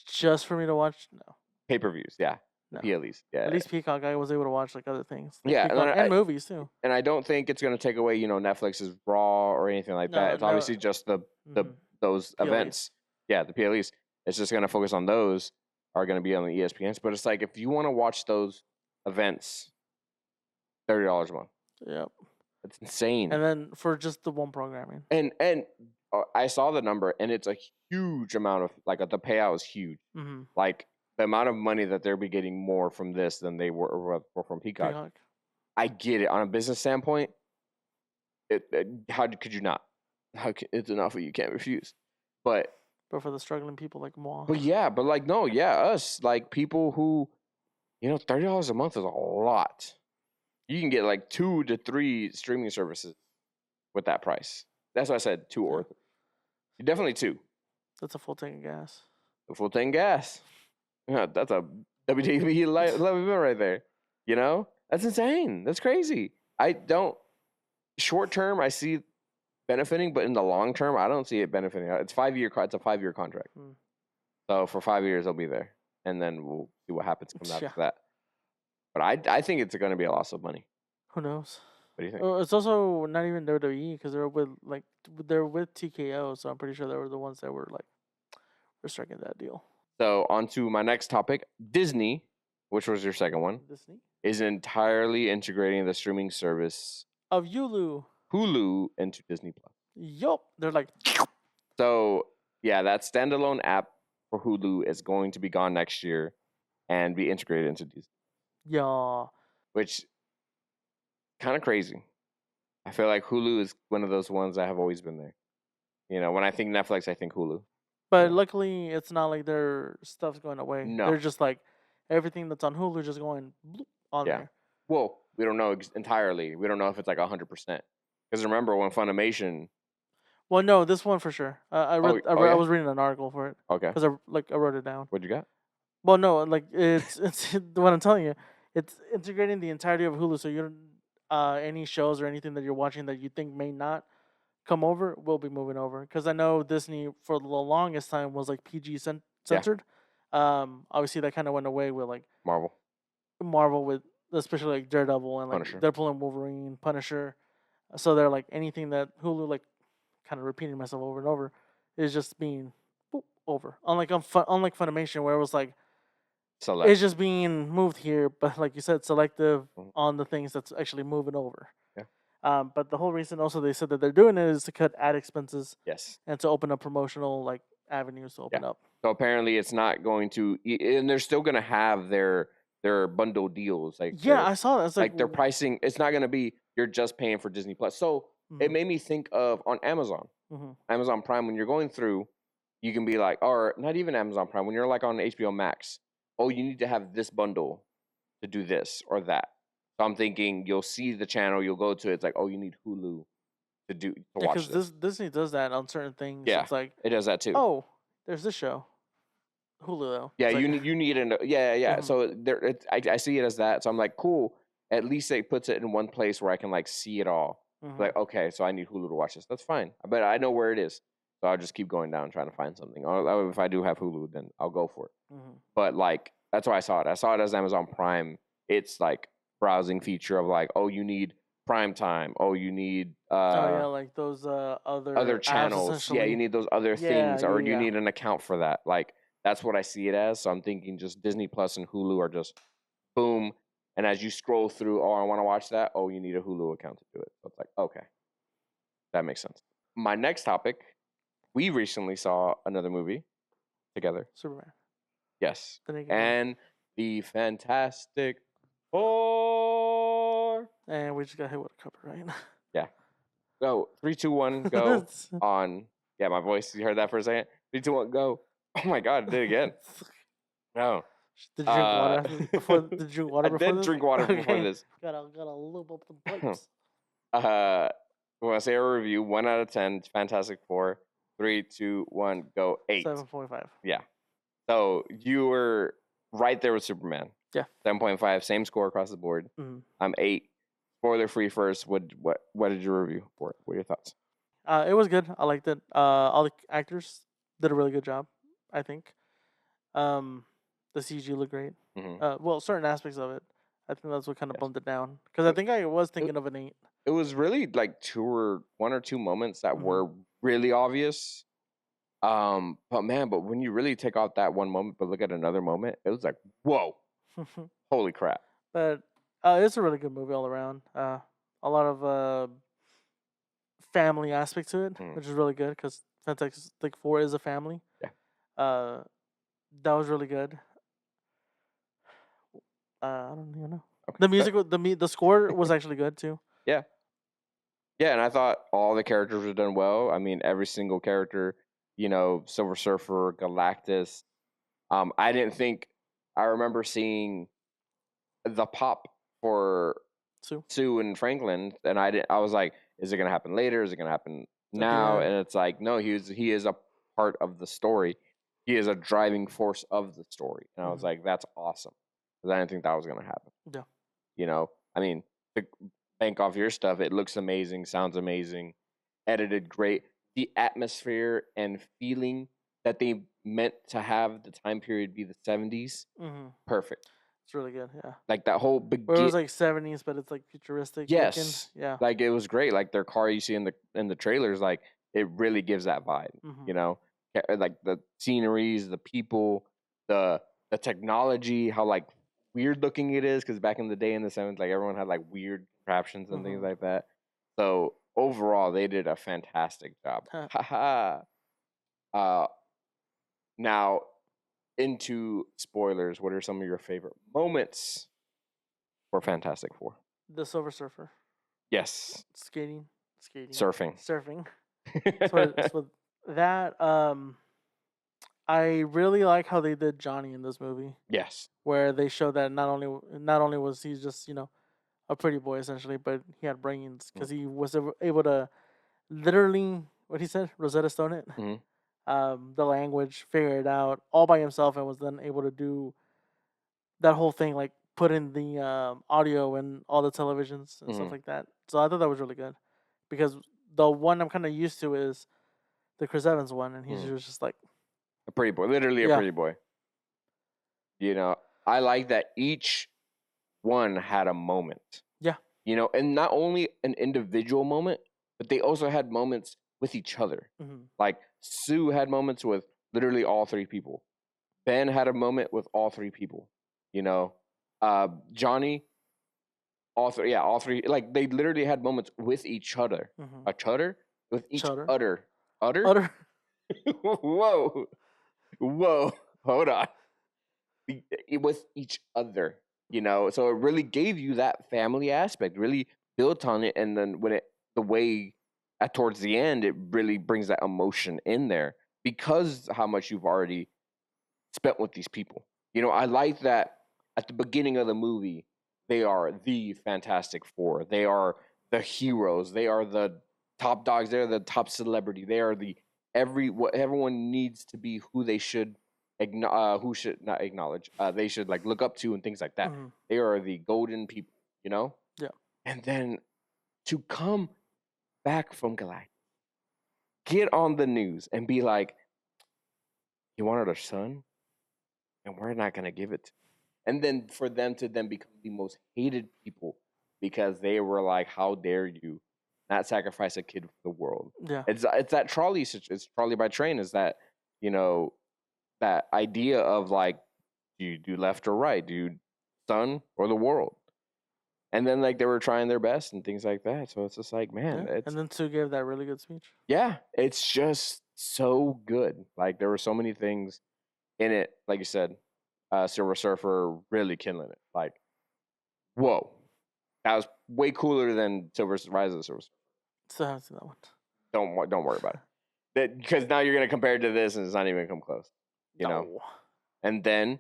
Just for me to watch? No. Pay-per-views, yeah. No. PLEs, yeah. At least Peacock, I was able to watch like other things. Like Yeah, Peacock, and movies too. And I don't think it's going to take away, Netflix's Raw or anything like that. It's obviously just those PLEs. events. Yeah, the PLEs. It's just going to focus on those are going to be on the ESPNs. But it's like if you want to watch those events, $30 a month. Yep. It's insane. And then for just the one programming. And I saw the number, and it's a huge amount of the payout is huge. Mm-hmm. Like the amount of money that they'll be getting more from this than they were from Peacock. I get it on a business standpoint. How could you not? It's an offer you can't refuse. But for the struggling people like moi. But yeah, but us people who, $30 a month is a lot. You can get 2 to 3 streaming services with that price. That's why I said 2 or 3. Definitely 2. That's a full tank of gas. A full tank of gas. Yeah, that's a WWE level right there. That's insane. That's crazy. Short term, I see benefiting, but in the long term, I don't see it benefiting. It's a 5-year contract. So for 5 years, I'll be there, and then we'll see what happens coming after that. But I think it's going to be a loss of money. Who knows? What do you think? It's also not even WWE because they're with TKO, so I'm pretty sure they were the ones that were striking that deal. So on to my next topic, Disney, which was your second one. Disney is entirely integrating the streaming service of Hulu into Disney Plus. Yup, they're like. So yeah, that standalone app for Hulu is going to be gone next year, and be integrated into Disney. Yeah. Which kind of crazy. I feel like Hulu is one of those ones that have always been there. When I think Netflix, I think Hulu. But luckily, it's not like their stuff's going away. No. They're just like everything that's on Hulu just going on there. Well, we don't know entirely. We don't know if it's 100%. Because remember when Funimation. Well, no, this one for sure. I was reading an article for it. Okay. Because I wrote it down. What'd you got? Well, no, it's what I'm telling you. It's integrating the entirety of Hulu, so you don't any shows or anything that you're watching that you think may not come over will be moving over. Because I know Disney for the longest time was PG censored. Yeah. Obviously that kind of went away with Marvel with especially Daredevil and Punisher. They're pulling Wolverine, Punisher. So they're anything that Hulu kind of repeating myself over and over is just being over. Unlike Funimation where it was select. It's just being moved here, but like you said, selective on the things that's actually moving over. Yeah. But the whole reason also they said that they're doing it is to cut ad expenses. Yes. And to open up promotional avenues to open up. So apparently it's not going to, and they're still going to have their bundle deals. I saw that. It's their pricing. It's not going to be you're just paying for Disney Plus. So it made me think of on Amazon, Amazon Prime. When you're going through, you can be or not even Amazon Prime. When you're on HBO Max, you need to have this bundle to do this or that. So I'm thinking you'll see the channel, you'll go to it. It's you need Hulu to Yeah, watch because this. Disney does that on certain things. Yeah, It's like, it does that too. oh, there's this show, Hulu though. Yeah, It's like, you need an yeah. Mhm. So I see it as that. So I'm like, cool. At least it puts it in one place where I can like see it all. Mhm. Like, okay, so I need Hulu to watch this. That's fine. But I know where it is, so I'll just keep going down trying to find something. Or if I do have Hulu, then I'll go for it. Mhm. But like, that's why I saw it. I saw it as Amazon Prime. It's like browsing feature of like, oh, you need Prime Time. Oh, you need Oh yeah, like those other other apps channels. Yeah, you essentially. need those other Yeah, things, or you yeah. need an account for that. Like that's what I see it as. So I'm thinking just Disney Plus and Hulu are just boom. And as you scroll through, oh, I want to watch that. Oh, you need a Hulu account to do it. So it's like, okay, that makes sense. My next topic, we recently saw another movie together. Superman. Yes, The Naked Man. and the Fantastic Four. And we just got hit with a copyright. Yeah. Go 3, 2, 1, go on. Yeah, my voice. You heard that for a second. 3, 2, 1, go. Oh my God! I did it again. No. Did you drink water before? Did you drink water I before did this? drink water before Okay. this. Gotta lube up the pipes. When I say a review, 1 out of 10, Fantastic Four. 3, 2, 1, go. 8. 7.5. Yeah. So you were right there with Superman. Yeah. 7.5, same score across the board. Mhm. I'm 8. Spoiler free first. What did you review for it? What are your thoughts? It was good. I liked it. All the actors did a really good job, I think. The CG looked great. Mhm. Well, certain aspects of it. I think that's what kind of bumped it down. Because I think I was thinking of an 8. It was really like 1 or 2 moments that Mhm. were really obvious. But man, but when you really take out that one moment, but look at another moment, it was like, whoa, holy crap. But it's a really good movie all around. A lot of family aspect to it, Mm. which is really good because Fantastic Four is a family. Yeah. That was really good. I don't even know. Okay. The music, the score was actually good too. Yeah. Yeah, and I thought all the characters were done well. I mean, every single character, Silver Surfer, Galactus. I didn't think I remember seeing the pop for Sue and Franklin, and I was like, is it gonna happen later? Is it gonna happen now? And it's like, no, he is a part of the story. He is a driving force of the story. And I was like, that's awesome. Because I didn't think that was gonna happen. Yeah. I mean, to bank off your stuff, it looks amazing, sounds amazing, edited great. The atmosphere and feeling that they meant to have the time period be the 70s, perfect. It's really good, yeah. Like that whole Where it was like 70s, but it's like futuristic. Yes. Looking. Yeah. Like it was great. Like their car you see in the trailers, like it really gives that vibe. Like the sceneries, the people, the technology, how like weird looking it is. Because back in the day in the 70s, like everyone had like weird contraptions and things like that. So overall, they did a fantastic job. Now into spoilers. What are some of your favorite moments for Fantastic Four? The Silver Surfer. Yes. Skating. Surfing. So that I really like how they did Johnny in this movie. Yes. Where they show that not only was he just a pretty boy essentially, but he had brains because he was able to literally what he said Rosetta Stone it, the language, figure it out all by himself, and was then able to do that whole thing, like put in the audio and all the televisions and stuff like that. So I thought that was really good because the one I'm kind of used to is the Chris Evans one, and he's just like a pretty boy, literally a pretty boy. I like that each one had a moment. Yeah. And not only an individual moment, but they also had moments with each other. Like Sue had moments with literally all 3 people. Ben had a moment with all 3 people. Johnny, all 3. Like they literally had moments with each other. A chutter with each other. Utter. Whoa. Hold on. With each other. So it really gave you that family aspect. Really built on it, and then towards the end, it really brings that emotion in there because how much you've already spent with these people. I like that at the beginning of the movie, they are the Fantastic Four. They are the heroes. They are the top dogs. They're the top celebrity. They are what everyone needs to be who they should who should not acknowledge. They should like look up to and things like that. Mhm. They are the golden people, you know? Yeah. And then to come back from Galactus, get on the news and be like, you wanted a son? And we're not gonna give it to you. And then for them to then become the most hated people because they were like, how dare you not sacrifice a kid for the world? Yeah. It's that trolley it's trolley by train, is that, you know, that idea of like, do you do left or right? Do you son or the world? And then like they were trying their best and things like that. So it's just like, man, Yeah. it's And then Sue gave that really good speech. yeah, it's just so good. Like there were so many things in it, like you said, Silver Surfer really killing it. Like, whoa, that was way cooler than Rise of the Silver Surfer. Still haven't seen that one. Don't worry about it, because now you're gonna compare it to this, and it's not even come close. You know. No. And then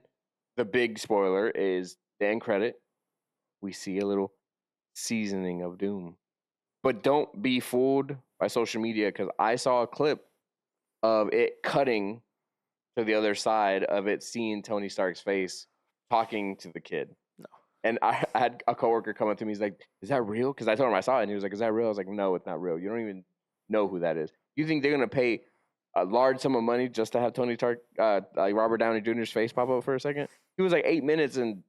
the big spoiler is the end credit. We see a little seasoning of Doom, but don't be fooled by social media, because I saw a clip of it cutting to the other side of it, seeing Tony Stark's face talking to the kid. No. And I had a coworker come up to me. He's like, "Is that real?" Because I told him I saw it, and he was like, "Is that real?" I was like, "No, it's not real. You don't even know who that is. You think they're gonna pay a large sum of money just to have Tony Stark, like Robert Downey Jr.'s face pop up for a second? He was like 8 minutes in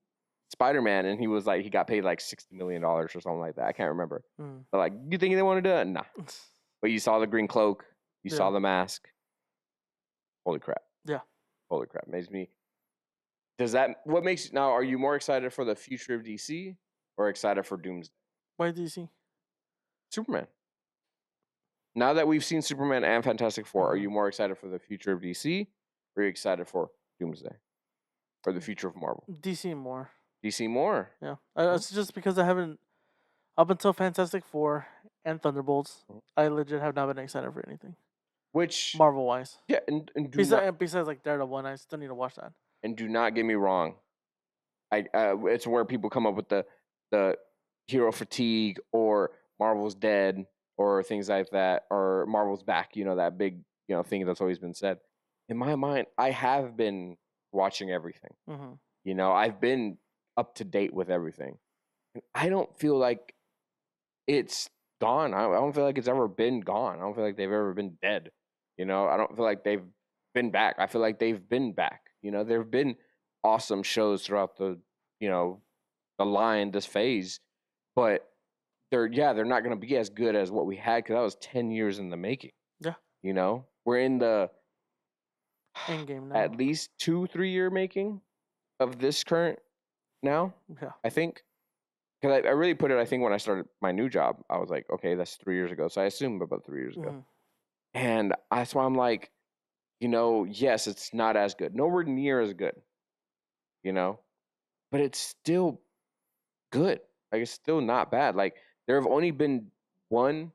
Spider-Man, and he was like, he got paid like $60 million or something like that. I can't remember. Mm. But like, you think they want to do it? Nah. But you saw the green cloak. You saw Yeah. the mask. Holy crap. Yeah. Holy crap. Makes me. What makes now? Are you more excited for the future of DC or excited for Doomsday? Why DC? Superman. Now that we've seen Superman and Fantastic Four, are Mhm. you more excited for the future of DC or are you excited for Doomsday? Or the future of Marvel? DC more. DC more. Yeah. It's just because I haven't, up until Fantastic Four and Thunderbolts, Mhm. I legit have not been excited for anything Which Marvel wise. yeah, and do not Besides like Daredevil, and I still need to watch that. and do not get me wrong. It's where people come up with the hero fatigue or Marvel's dead or things like that, or Marvel's back, you know, that big, you know, thing that's always been said. In my mind, I have been watching everything. Mm-hmm. You know, I've been up to date with everything. And I don't feel like it's gone. I don't feel like it's ever been gone. I don't feel like they've ever been dead. You know, I don't feel like they've been back. I feel like they've been back. You know, there have been awesome shows throughout the, you know, the line, this phase, but they're not going to be as good as what we had, because that was 10 years in the making. Yeah. You know, we're in the Endgame now. at least 2-3 year making of this current now. Yeah. I think, because I really put it. I think when I started my new job, I was like, okay, that's 3 years ago. So I assume about 3 years ago, Mhm. and that's why I'm like, you know, yes, it's not as good, nowhere near as good, you know, but it's still good. Like it's still not bad. Like there have only been one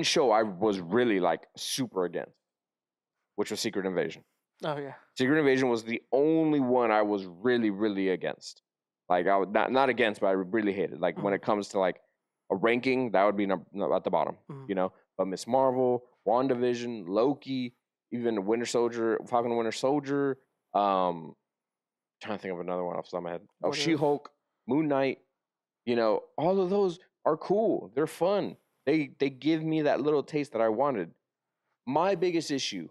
show I was really like super against, which was Secret Invasion. Oh yeah. Secret Invasion was the only one I was really, really against. Like I would not against, but I really hated. Like when Mhm. it comes to like a ranking, that would be at the bottom, Mhm. you know. But Miss Marvel, WandaVision, Loki, even Winter Soldier, Falcon and Winter Soldier. Trying to think of another one off the top of my head. Oh, What if? She-Hulk, Moon Knight. You know, all of those are cool. They're fun. They give me that little taste that I wanted. My biggest issue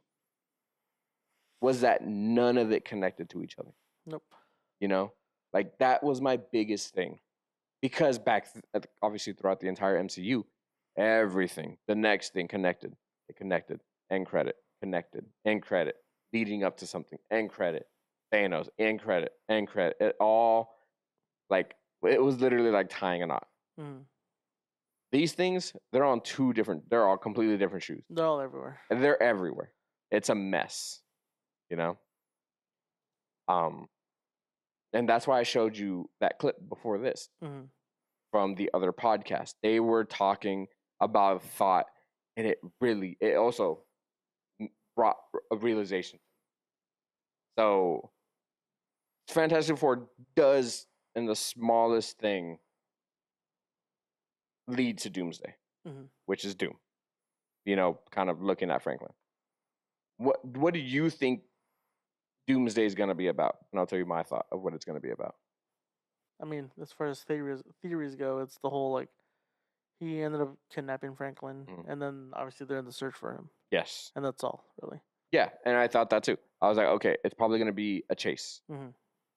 was that none of it connected to each other. Nope. You know, like that was my biggest thing, because obviously throughout the entire MCU, everything, the next thing connected. It connected. End credit. Connected. End credit. Leading up to something. End credit. Thanos. End credit. End credit. It all, like, it was literally like tying a knot. Mhm. These things, they're all completely different shoes. They're all everywhere. And they're everywhere. It's a mess, you know? And that's why I showed you that clip before this Mhm. from the other podcast. They were talking about thought, and it also brought a realization. So Fantastic Four does, in the smallest thing, lead to Doomsday. which is Doom. You know, kind of looking at Franklin. What do you think Doomsday is going to be about? And I'll tell you my thought of what it's going to be about. I mean, as far as theories go, it's the whole like he ended up kidnapping Franklin, and then obviously they're in the search for him. Yes, and that's all really. Yeah, and I thought that too. I was like, okay, it's probably going to be a chase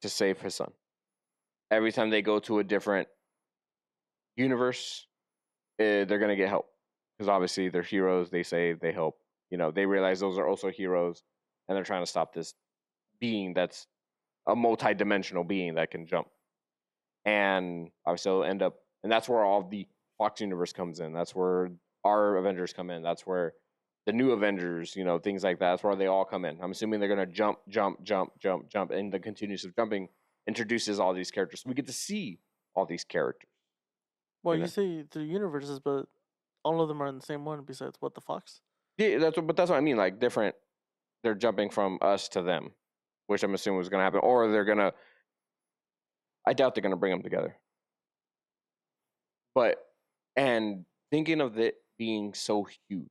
to save his son. Every time they go to a different universe, they're going to get help because obviously they're heroes. They save, they help. You know, they realize those are also heroes, and they're trying to stop this being that's a multi-dimensional being that can jump. And obviously they'll end up, and that's where all the Fox universe comes in. That's where our Avengers come in. That's where the new Avengers, you know, things like that. That's where they all come in. I'm assuming they're going to jump, and the continuous of jumping introduces all these characters. So we get to see all these characters. Well, you say the universes, but all of them are in the same one besides what the Fox? Yeah, that's what I mean. Like different, they're jumping from us to them, which I'm assuming was going to happen. Or they're going to, I doubt they're going to bring them together. But, and thinking of it being so huge,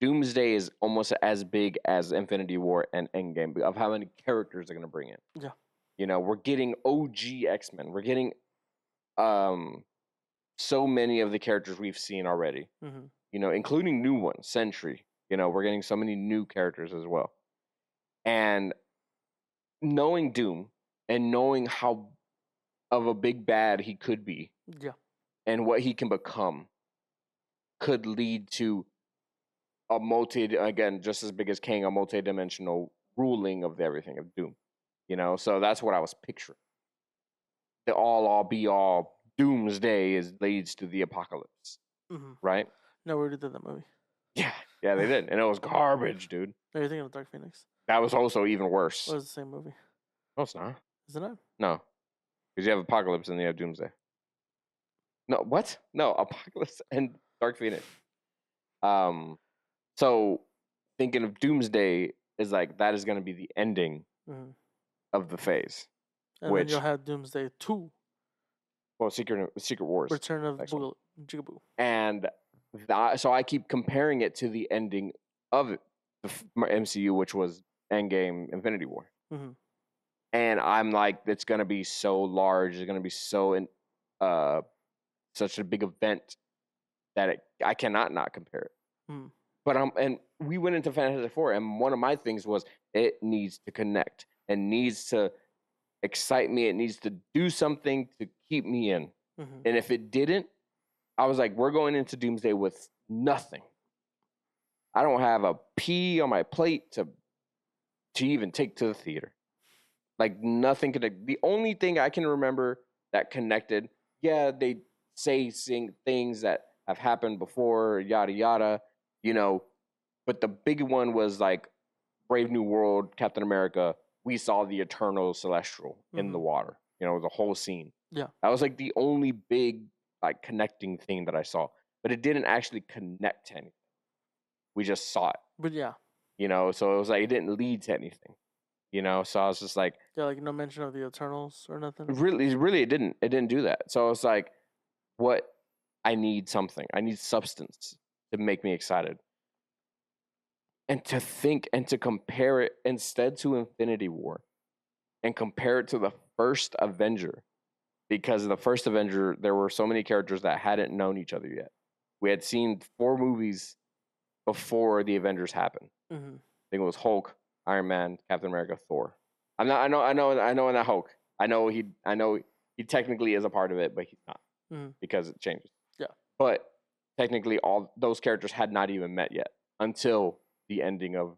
Doomsday is almost as big as Infinity War and Endgame of how many characters they're going to bring in. Yeah. You know, we're getting OG X-Men. We're getting so many of the characters we've seen already. You know, including new ones, Sentry. You know, we're getting so many new characters as well. And knowing Doom and knowing how of a big bad he could be. Yeah. And what he can become could lead to a again, just as big as Kang, a multi-dimensional ruling of everything of Doom. You know, so that's what I was picturing. The all be all Doomsday leads to the apocalypse. Right? No, we already did that movie. Yeah, they did. And it was garbage, dude. No, you're thinking of Dark Phoenix. That was also even worse. It was the same movie. No, it's not. Is it not? No. Because you have Apocalypse and you have Doomsday. No, what? No, Apocalypse and Dark Phoenix. So thinking of Doomsday is like that is going to be the ending of the phase. And then you'll have Doomsday 2. Well, Secret Wars. Return of Jigaboo. And so I keep comparing it to the ending of the MCU, which was Endgame, Infinity War. And I'm like, it's going to be so large. It's going to be so such a big event that I cannot not compare it. But and we went into Fantastic Four, and one of my things was it needs to connect and needs to excite me. It needs to do something to keep me in. And if it didn't, I was like, we're going into Doomsday with nothing. I don't have a pea on my plate to even take to the theater. Like nothing could. The only thing I can remember that connected, yeah, they say things that have happened before, yada yada, you know. But the big one was like Brave New World, Captain America. We saw the Eternal Celestial in the water. You know, the whole scene. Yeah, that was like the only big like connecting thing that I saw. But it didn't actually connect to anything. We just saw it. But yeah, you know, so it was like it didn't lead to anything. You know, so I was just like, yeah, like no mention of the Eternals or nothing. Really, it didn't do that. So I was like, what? I need something. I need substance to make me excited. And to think and to compare it instead to Infinity War and compare it to the first Avenger, because the first Avenger, there were so many characters that hadn't known each other yet. We had seen 4 movies before the Avengers happened. I think it was Hulk, Iron Man, Captain America, Thor. I know in that Hulk. I know he technically is a part of it, but he's not because it changes. Yeah. But technically, all those characters had not even met yet until the ending of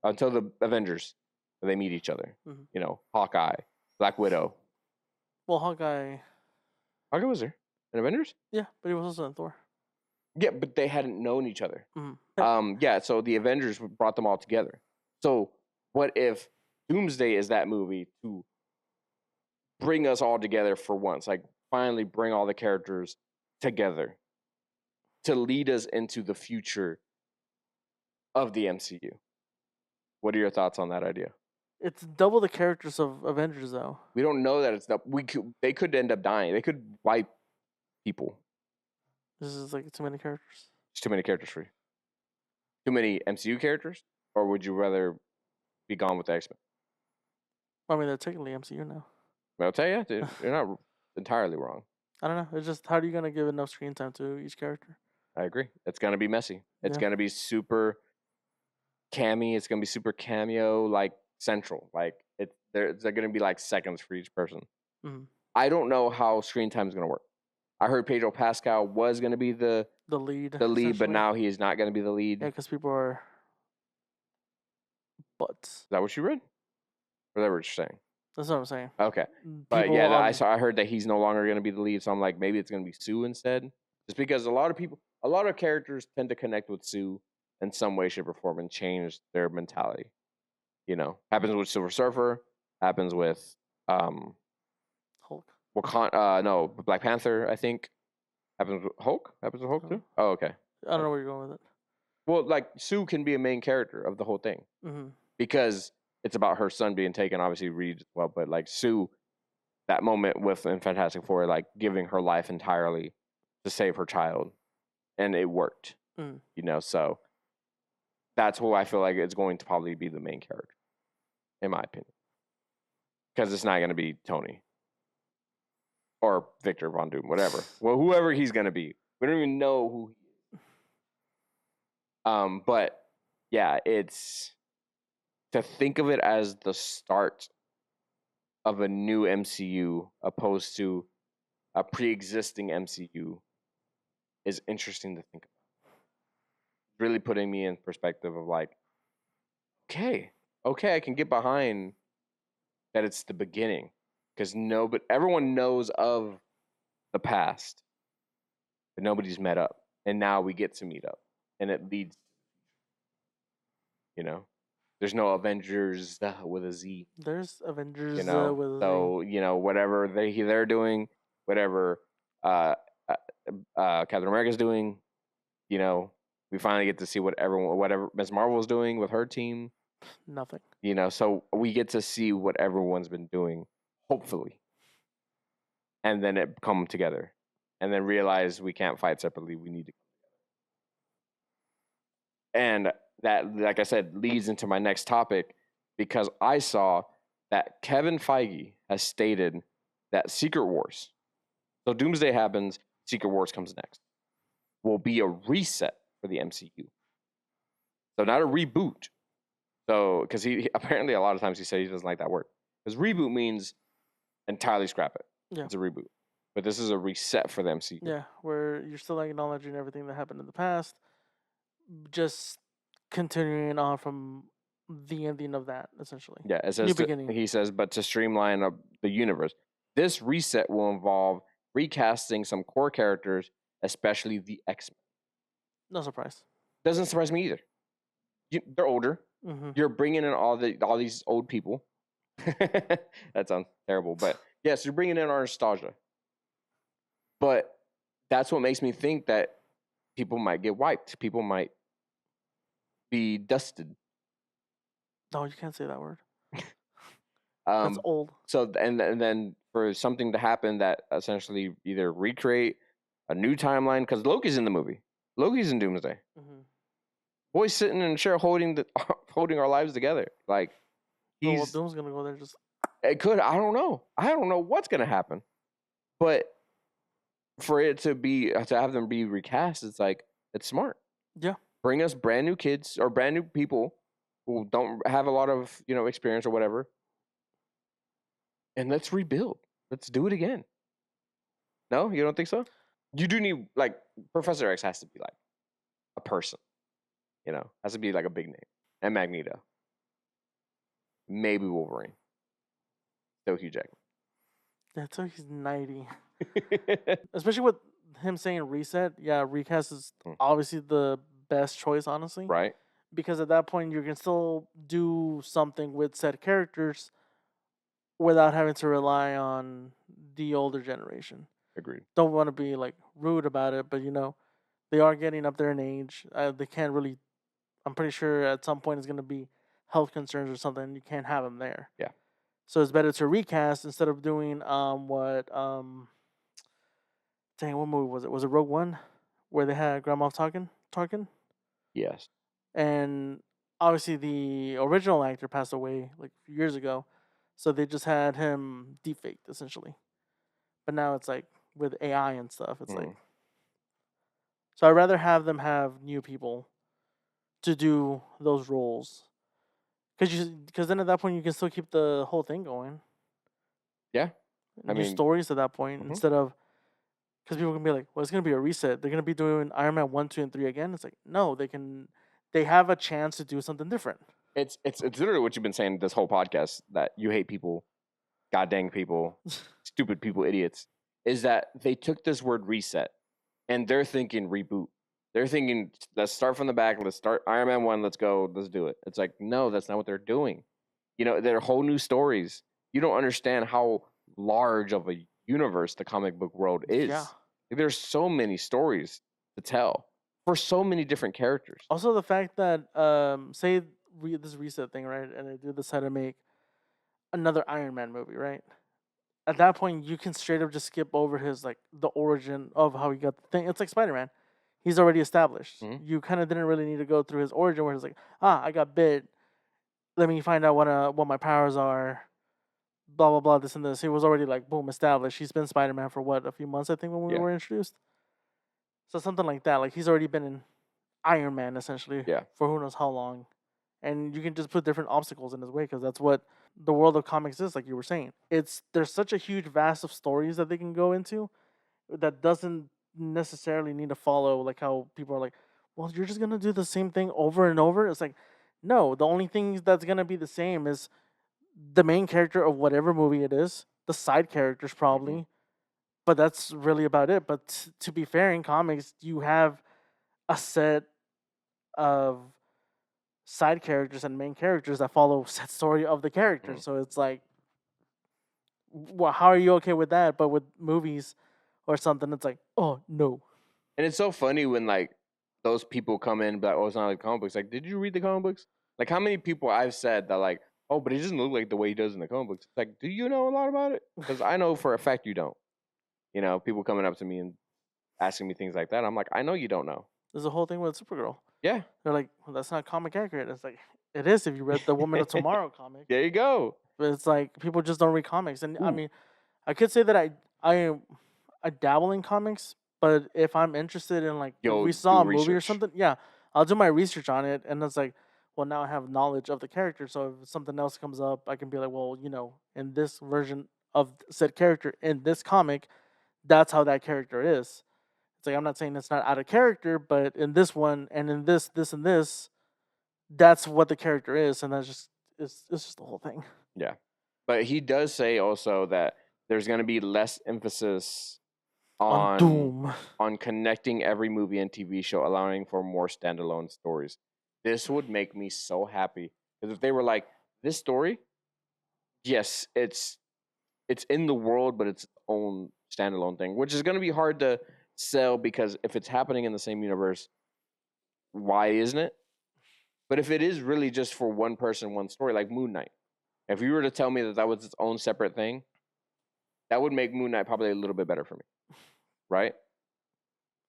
until the Avengers, they meet each other. You know, Hawkeye, Black Widow. Well, Hawkeye was there in Avengers? Yeah, but he was also in Thor. Yeah, but they hadn't known each other. Yeah, so the Avengers brought them all together. So what if Doomsday is that movie to bring us all together for once, like finally bring all the characters together to lead us into the future of the MCU? What are your thoughts on that idea? It's double the characters of Avengers, though. We don't know that it's double. They could end up dying. They could wipe people. This is like too many characters. It's too many characters for you. Too many MCU characters, or would you rather be gone with the X-Men? I mean, they're technically MCU now. I'll tell you, dude, you're not entirely wrong. I don't know. It's just how are you gonna give enough screen time to each character? I agree. It's gonna be messy. It's Yeah. gonna be super cammy. It's gonna be super cameo like central. Like they're gonna be like seconds for each person. Mhm. I don't know how screen time is gonna work. I heard Pedro Pascal was gonna be the lead. but essentially. now he is not gonna be the lead. Yeah, because people are butts. Is that what you read? Or that what you're saying? That's what I'm saying. Okay. But People yeah, I heard that he's no longer going to be the lead, so I'm like, maybe it's going to be Sue instead. Just because a lot of characters tend to connect with Sue in some way, shape, or form and change their mentality. You know, happens with Silver Surfer, happens with Hulk. Black Panther, I think. Happens with Hulk? Happens with Hulk too? Oh, okay. I don't know where you're going with it. Well, like Sue can be a main character of the whole thing. Mm-hmm. Because it's about her son being taken, obviously Reed as well, but like Sue, that moment in Fantastic Four, like giving her life entirely to save her child, and it worked. Mm. You know, so that's who I feel like it's going to probably be the main character, in my opinion, because it's not going to be Tony or Victor Von Doom, whatever. Well, whoever he's going to be, we don't even know who he is. But yeah, it's to think of it as the start of a new MCU opposed to a pre-existing MCU is interesting to think about. Really putting me in perspective of like, okay, I can get behind that it's the beginning because but everyone knows of the past, but nobody's met up, and now we get to meet up, and it leads, you know. There's no Avengers with a Z. There's Avengers with a Z. So whatever they're doing, whatever Captain America's doing, we finally get to see whatever Ms. Marvel's doing with her team. Nothing. So we get to see what everyone's been doing, hopefully, and then it come together, and then realize we can't fight separately. We need to. And that, like I said, leads into my next topic because I saw that Kevin Feige has stated that Secret Wars, so Doomsday happens, Secret Wars comes next, will be a reset for the MCU. So not a reboot. So, because he apparently a lot of times he said he doesn't like that word. Because reboot means entirely scrap it. Yeah. It's a reboot. But this is a reset for the MCU. Yeah, where you're still acknowledging everything that happened in the past, just continuing on from the ending of that, essentially. Yeah, it says he says, but to streamline the universe. This reset will involve recasting some core characters, especially the X-Men. No surprise. Doesn't surprise me either. They're older. Mm-hmm. You're bringing in all these old people. That sounds terrible, but yes, you're bringing in our nostalgia. But that's what makes me think that people might get wiped. People might be dusted. No, you can't say that word. That's old. So and then for something to happen that essentially either recreate a new timeline, because Loki's in the movie. Loki's in Doomsday. Mm-hmm. Boy's sitting in a chair holding our lives together. Like Doom's gonna go there. It could. I don't know. I don't know what's gonna happen. But for it to have them be recast, it's like it's smart. Yeah. Bring us brand new kids or brand new people who don't have a lot of experience or whatever, and let's rebuild. Let's do it again. No, you don't think so? You do need Professor X has to be like a person. Has to be like a big name. And Magneto. Maybe Wolverine. Still Hugh Jackman. Yeah, until he's 90. Especially with him saying reset. Yeah, recast is obviously the best choice, honestly. Right. Because at that point, you can still do something with said characters without having to rely on the older generation. Agreed. Don't want to be rude about it, but they are getting up there in age. They can't really. I'm pretty sure at some point it's going to be health concerns or something. You can't have them there. Yeah. So it's better to recast instead of doing what movie was it? Was it Rogue One where they had Grand Moff Tarkin, Yes. and obviously the original actor passed away like a few years ago, so they just had him deepfaked essentially. But now it's like with AI and stuff, it's like, Mm. so I'd rather have them have new people to do those roles, because then at that point you can still keep the whole thing going, Yeah. I new mean, stories at that point, mhm. instead of, because people can be like, well, it's gonna be a reset. They're gonna be doing Iron Man 1, 2, and 3 again. It's like, no, they have a chance to do something different. It's literally what you've been saying this whole podcast, that you hate people, god dang people, stupid people, idiots. Is that they took this word reset and they're thinking reboot. They're thinking, let's start from the back. Let's start Iron Man 1. Let's go. Let's do it. It's like, no, that's not what they're doing. You know, they're whole new stories. You don't understand how large of a universe the comic book world is. Yeah. There's so many stories to tell for so many different characters. Also, the fact that say this reset thing, right, and they decide to make another Iron Man movie, right? At that point, you can straight up just skip over his like the origin of how he got the thing. It's like Spider Man. He's already established. Mhm. You kind of didn't really need to go through his origin where it's like, I got bit. Let me find out what my powers are. Blah blah blah. This and this. He was already like boom established. He's been Spider Man for what, a few months, I think, when we Yeah. were introduced. So something like that. Like he's already been in Iron Man essentially. Yeah. For who knows how long, and you can just put different obstacles in his way because that's what the world of comics is. Like you were saying, there's such a huge vast of stories that they can go into that doesn't necessarily need to follow like how people are like, well, you're just gonna do the same thing over and over. It's like, no, the only thing that's gonna be the same is the main character of whatever movie it is, the side characters probably, but that's really about it. But to be fair, in comics, you have a set of side characters and main characters that follow set story of the character. So it's like, well, how are you okay with that? But with movies or something, it's like, oh no. And it's so funny when like those people come in, but oh, it's not like comic books. Like, did you read the comic books? Like, how many people I've said that like, oh, but it doesn't look like the way he does in the comic books. It's like, do you know a lot about it? Because I know for a fact you don't. You know, people coming up to me and asking me things like that. I'm like, I know you don't know. There's a whole thing with Supergirl. Yeah. They're like, well, that's not comic accurate. It's like, it is if you read the Woman of Tomorrow comic. There you go. But it's like people just don't read comics. And I Ooh. mean, I could say that I dabble in comics, but if I'm interested in like if You'll we saw a do movie or research. something, yeah, I'll do my research on it, and it's like, well, now I have knowledge of the character. So if something else comes up, I can be like, well, in this version of said character in this comic, that's how that character is. It's like I'm not saying it's not out of character, but in this one and in this, and this, that's what the character is, and that's just it's just the whole thing. Yeah. But he does say also that there's going to be less emphasis On Doom. on connecting every movie and TV show, allowing for more standalone stories. This would make me so happy, because if they were like, this story, yes, it's in the world, but it's its own standalone thing, which is going to be hard to sell, because if it's happening in the same universe, why isn't it? But if it is really just for one person, one story, like Moon Knight, if you were to tell me that that was its own separate thing, that would make Moon Knight probably a little bit better for me, right?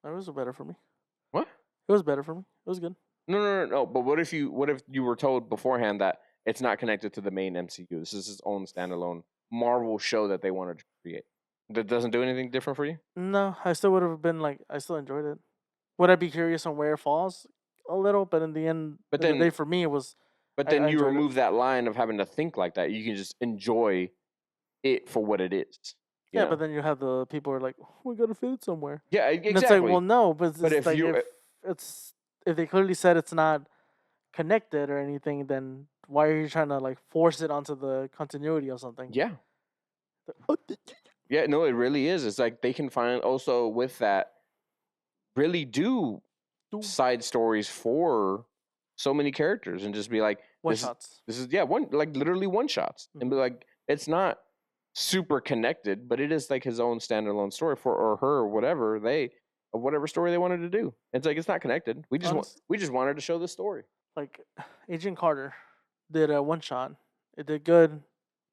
That was better for me. What? It was better for me. It was good. No. But what if you were told beforehand that it's not connected to the main MCU? This is its own standalone Marvel show that they wanted to create. That doesn't do anything different for you? No, I still would have been like, I still enjoyed it. Would I be curious on where it falls? A little, but in the end, But of the then- day for me, it was. But I then you enjoyed it. remove that line of having to think like that. You can just enjoy it for what it is. you Yeah, know? but then you have the people who are like, we gotta fit it somewhere. yeah, And exactly. it's like, well, no, but, But it's if like you- if they clearly said it's not connected or anything, then why are you trying to like force it onto the continuity or something? yeah, yeah, no, it really is. It's like they can find also with that really do side stories for so many characters and just be like, One this is- shots. This is one like literally one shots and be like, it's not super connected, but it is like his own standalone story for or her or whatever whatever story they wanted to do. It's like it's not connected. We just wanted to show the story. Like Agent Carter did a one shot. It did good.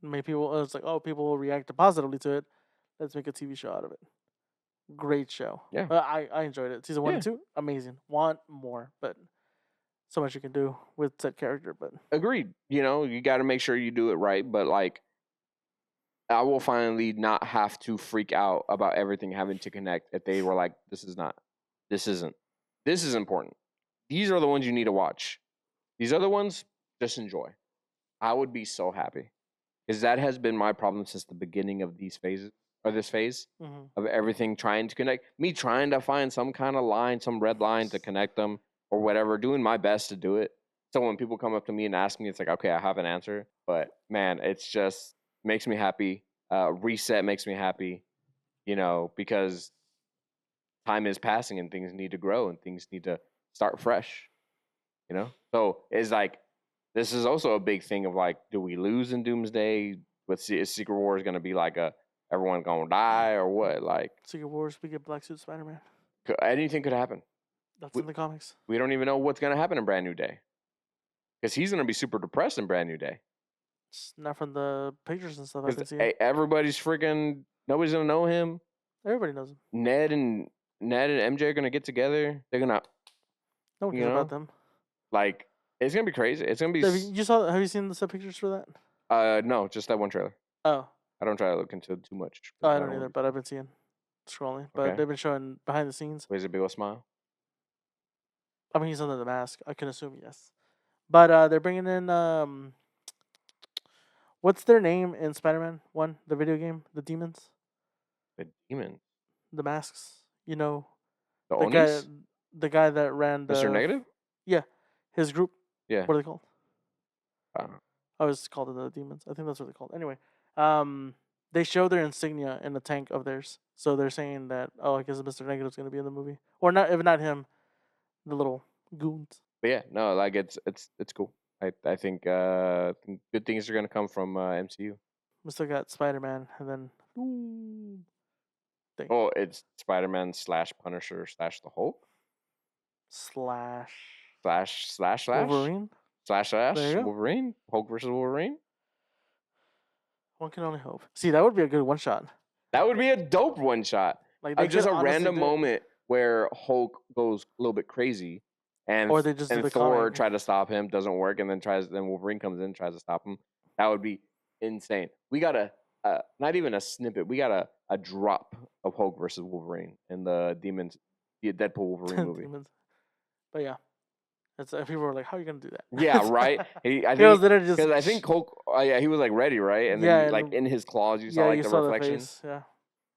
Made people. It was like, oh, people will react positively to it. Let's make a TV show out of it. great show. Yeah. I enjoyed it. Season 1 and Yeah. 2, amazing. Want more, but so much you can do with said character. But Agreed. You know, you got to make sure you do it right. But like, I will finally not have to freak out about everything having to connect if they were like, this isn't, this is important. These are the ones you need to watch. These other ones, just enjoy. I would be so happy because that has been my problem since the beginning of these phases or this phase of everything trying to connect. Me trying to find some kind of line, some red line to connect them or whatever, doing my best to do it. So when people come up to me and ask me, it's like, okay, I have an answer. But man, it's just makes me happy. Reset makes me happy, you know, because time is passing and things need to grow and things need to start fresh, you know? So it's like, this is also a big thing of like, do we lose in Doomsday? Is Secret Wars going to be like everyone going to die or what? Like, Secret Wars, we get Black Suit Spider-Man. anything could happen. That's in the comics. We don't even know what's going to happen in Brand New Day because he's going to be super depressed in Brand New Day. It's not from the pictures and stuff I can see. Everybody's freaking, nobody's going to know him. Everybody knows him. Ned and MJ are going to get together. They're going to, no one cares about them. Like, it's going to be crazy. It's going to be... Have you seen the set pictures for that? No, just that one trailer. Oh. I don't try to look into it too much. Oh, I don't either, but I've been scrolling. But they've been showing behind the scenes. Is it a big old smile? I mean, he's under the mask. I can assume yes. But they're bringing in... what's their name in Spider-Man 1, the video game? The demons? The demons? The masks. You know... The Onis? The guy that ran the... Mr. Negative? Yeah. His group. Yeah. What are they called? I don't know. I was called the demons. I think that's what they're called. Anyway, they show their insignia in the tank of theirs. So they're saying that, I guess Mr. Negative's going to be in the movie. Or not, if not him, the little goons. But yeah, no, like it's cool. I think good things are going to come from MCU. We still got Spider-Man and then... Oh, it's Spider-Man / Punisher / the Hulk? Slash Wolverine? / Wolverine? Hulk versus Wolverine? One can only hope. See, that would be a good one-shot. That would be a dope one-shot. Like just a random moment where Hulk goes a little bit crazy and Thor tried to stop him, doesn't work, and then Wolverine comes in and tries to stop him. That would be insane. We got not even a snippet. We got a drop of Hulk versus Wolverine in the Deadpool Wolverine movie. But yeah, people were like, "How are you gonna do that?" Yeah, right. I think Hulk. He was like ready, right? And then like in his claws, you saw like the reflection. Yeah.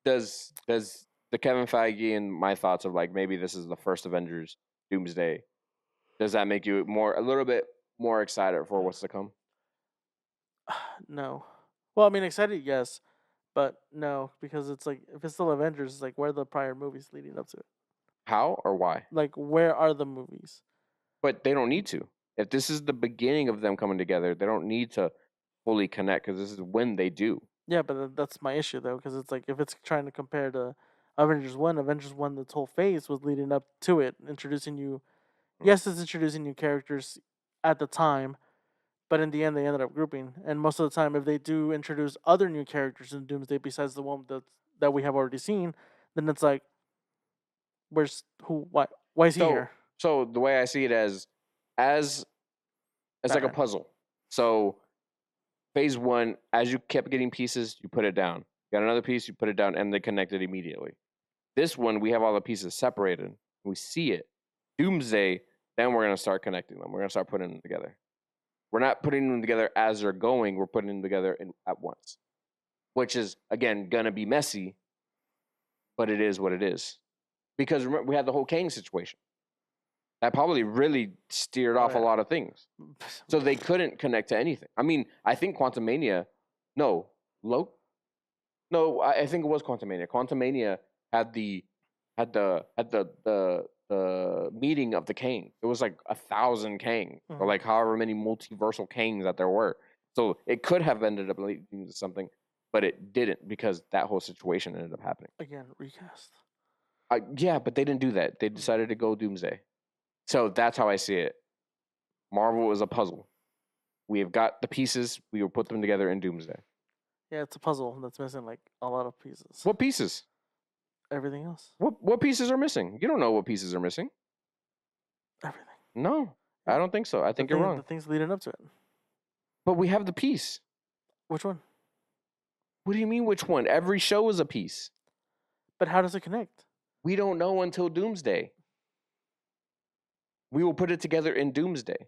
Does the Kevin Feige and my thoughts of like maybe this is the first Avengers Doomsday? Does that make you a little bit more excited for what's to come? No. Well, I mean, excited, yes, but no, because it's like if it's still Avengers, it's like where are the prior movies leading up to it? How or why? Like, where are the movies? But they don't need to. If this is the beginning of them coming together, they don't need to fully connect because this is when they do. Yeah, but that's my issue though, because it's like if it's trying to compare to Avengers 1, the whole phase was leading up to it, introducing you. Yes, it's introducing new characters at the time, but in the end, they ended up grouping. And most of the time, if they do introduce other new characters in Doomsday besides the one that we have already seen, then it's like, where's who? Why is he here? So the way I see it as like a puzzle. So phase 1, as you kept getting pieces, you put it down. You got another piece, you put it down, and they connected immediately. This one, we have all the pieces separated. We see it. Doomsday, then we're going to start connecting them. We're going to start putting them together. We're not putting them together as they're going. We're putting them together at once, which is, again, going to be messy, but it is what it is. Because remember, we had the whole Kang situation. That probably really steered off a lot of things. So they couldn't connect to anything. I mean, I think Quantumania, I think it was Quantumania. Quantumania had the meeting of the Kang. It was like 1,000 Kang, or like however many multiversal Kangs that there were. So it could have ended up leading to something, but it didn't because that whole situation ended up happening. Again, recast. Yeah, but they didn't do that. They decided to go Doomsday. So that's how I see it. Marvel is a puzzle. We have got the pieces. We will put them together in Doomsday. Yeah, it's a puzzle that's missing like a lot of pieces. What pieces? Everything else. What pieces are missing? You don't know what pieces are missing. Everything. No, I don't think so. I think you're wrong. The things leading up to it. But we have the piece. Which one? What do you mean, which one? Every show is a piece. But how does it connect? We don't know until Doomsday. We will put it together in Doomsday.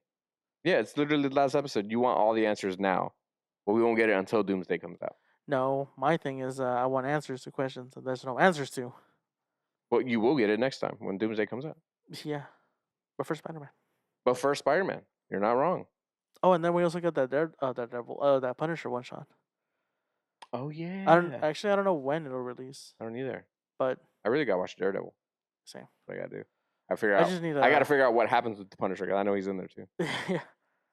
Yeah, it's literally the last episode. You want all the answers now, but we won't get it until Doomsday comes out. No, my thing is I want answers to questions that there's no answers to. But you will get it next time when Doomsday comes out. Yeah. But for Spider-Man. But for Spider-Man, you're not wrong. Oh, and then we also got that that Punisher one shot. Oh yeah. I don't know when it'll release. I don't either. But I really gotta watch Daredevil. Same. What I gotta do. I gotta figure out what happens with the Punisher because I know he's in there too. Yeah.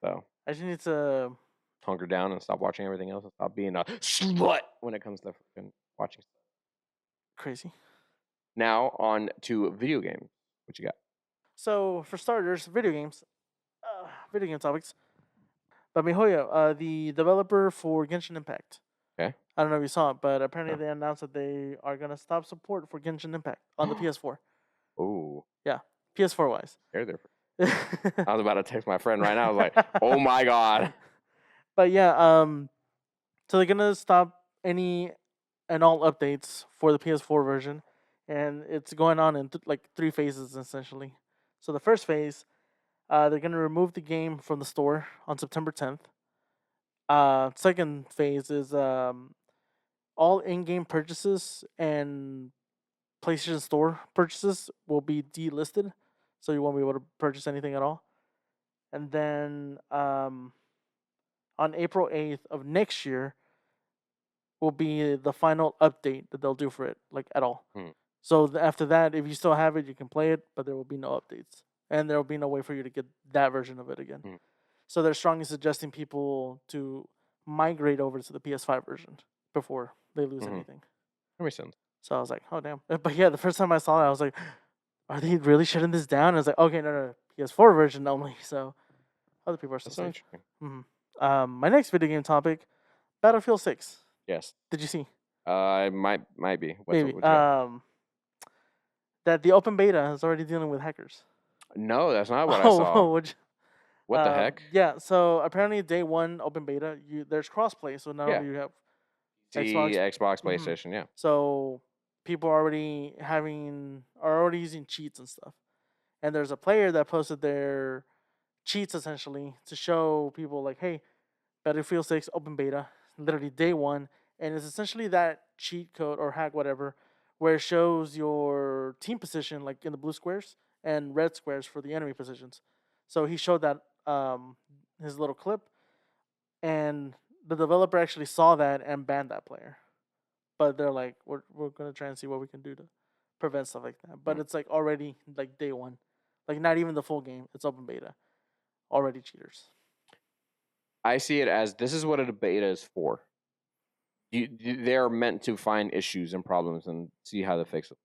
So I just need to hunker down and stop watching everything else and stop being a slut when it comes to watching stuff. Crazy. Now on to video games. What you got? So for starters, video game topics. But MiHoYo, the developer for Genshin Impact. Okay. I don't know if you saw it, but apparently they announced that they are gonna stop support for Genshin Impact on the PS4. Oh. Yeah, PS4 wise. They're there. I was about to text my friend right now. I was like, "Oh my god!" But yeah, so they're gonna stop any and all updates for the PS4 version, and it's going on in like 3 phases essentially. So the first phase, they're gonna remove the game from the store on September 10th. Second phase is all in-game purchases and PlayStation Store purchases will be delisted, so you won't be able to purchase anything at all. And then on April 8th of next year will be the final update that they'll do for it, like at all. So after that, if you still have it, you can play it, but there will be no updates, and there will be no way for you to get that version of it again. So they're strongly suggesting people to migrate over to the PS5 version before they lose anything. That makes sense. So I was like, oh, damn. But yeah, the first time I saw it, I was like, are they really shutting this down? I was like, okay, no, PS4 version only. So other people are still safe. Interesting. My next video game topic, Battlefield 6. Yes. Did you see? Might be. Maybe. That the open beta is already dealing with hackers. No, that's not what I saw. What the heck? Yeah, so apparently day one open beta, there's crossplay, so now you have Xbox, PlayStation, yeah. So people are already using cheats and stuff. And there's a player that posted their cheats essentially to show people like, hey, Battlefield 6 open beta, literally day one, and it's essentially that cheat code or hack, whatever, where it shows your team position like in the blue squares and red squares for the enemy positions. So he showed that his little clip, and the developer actually saw that and banned that player. But they're like, we're gonna try and see what we can do to prevent stuff like that. But it's like already like day one, like not even the full game. It's open beta, already cheaters. I see it as this is what a beta is for. They're meant to find issues and problems and see how to fix them.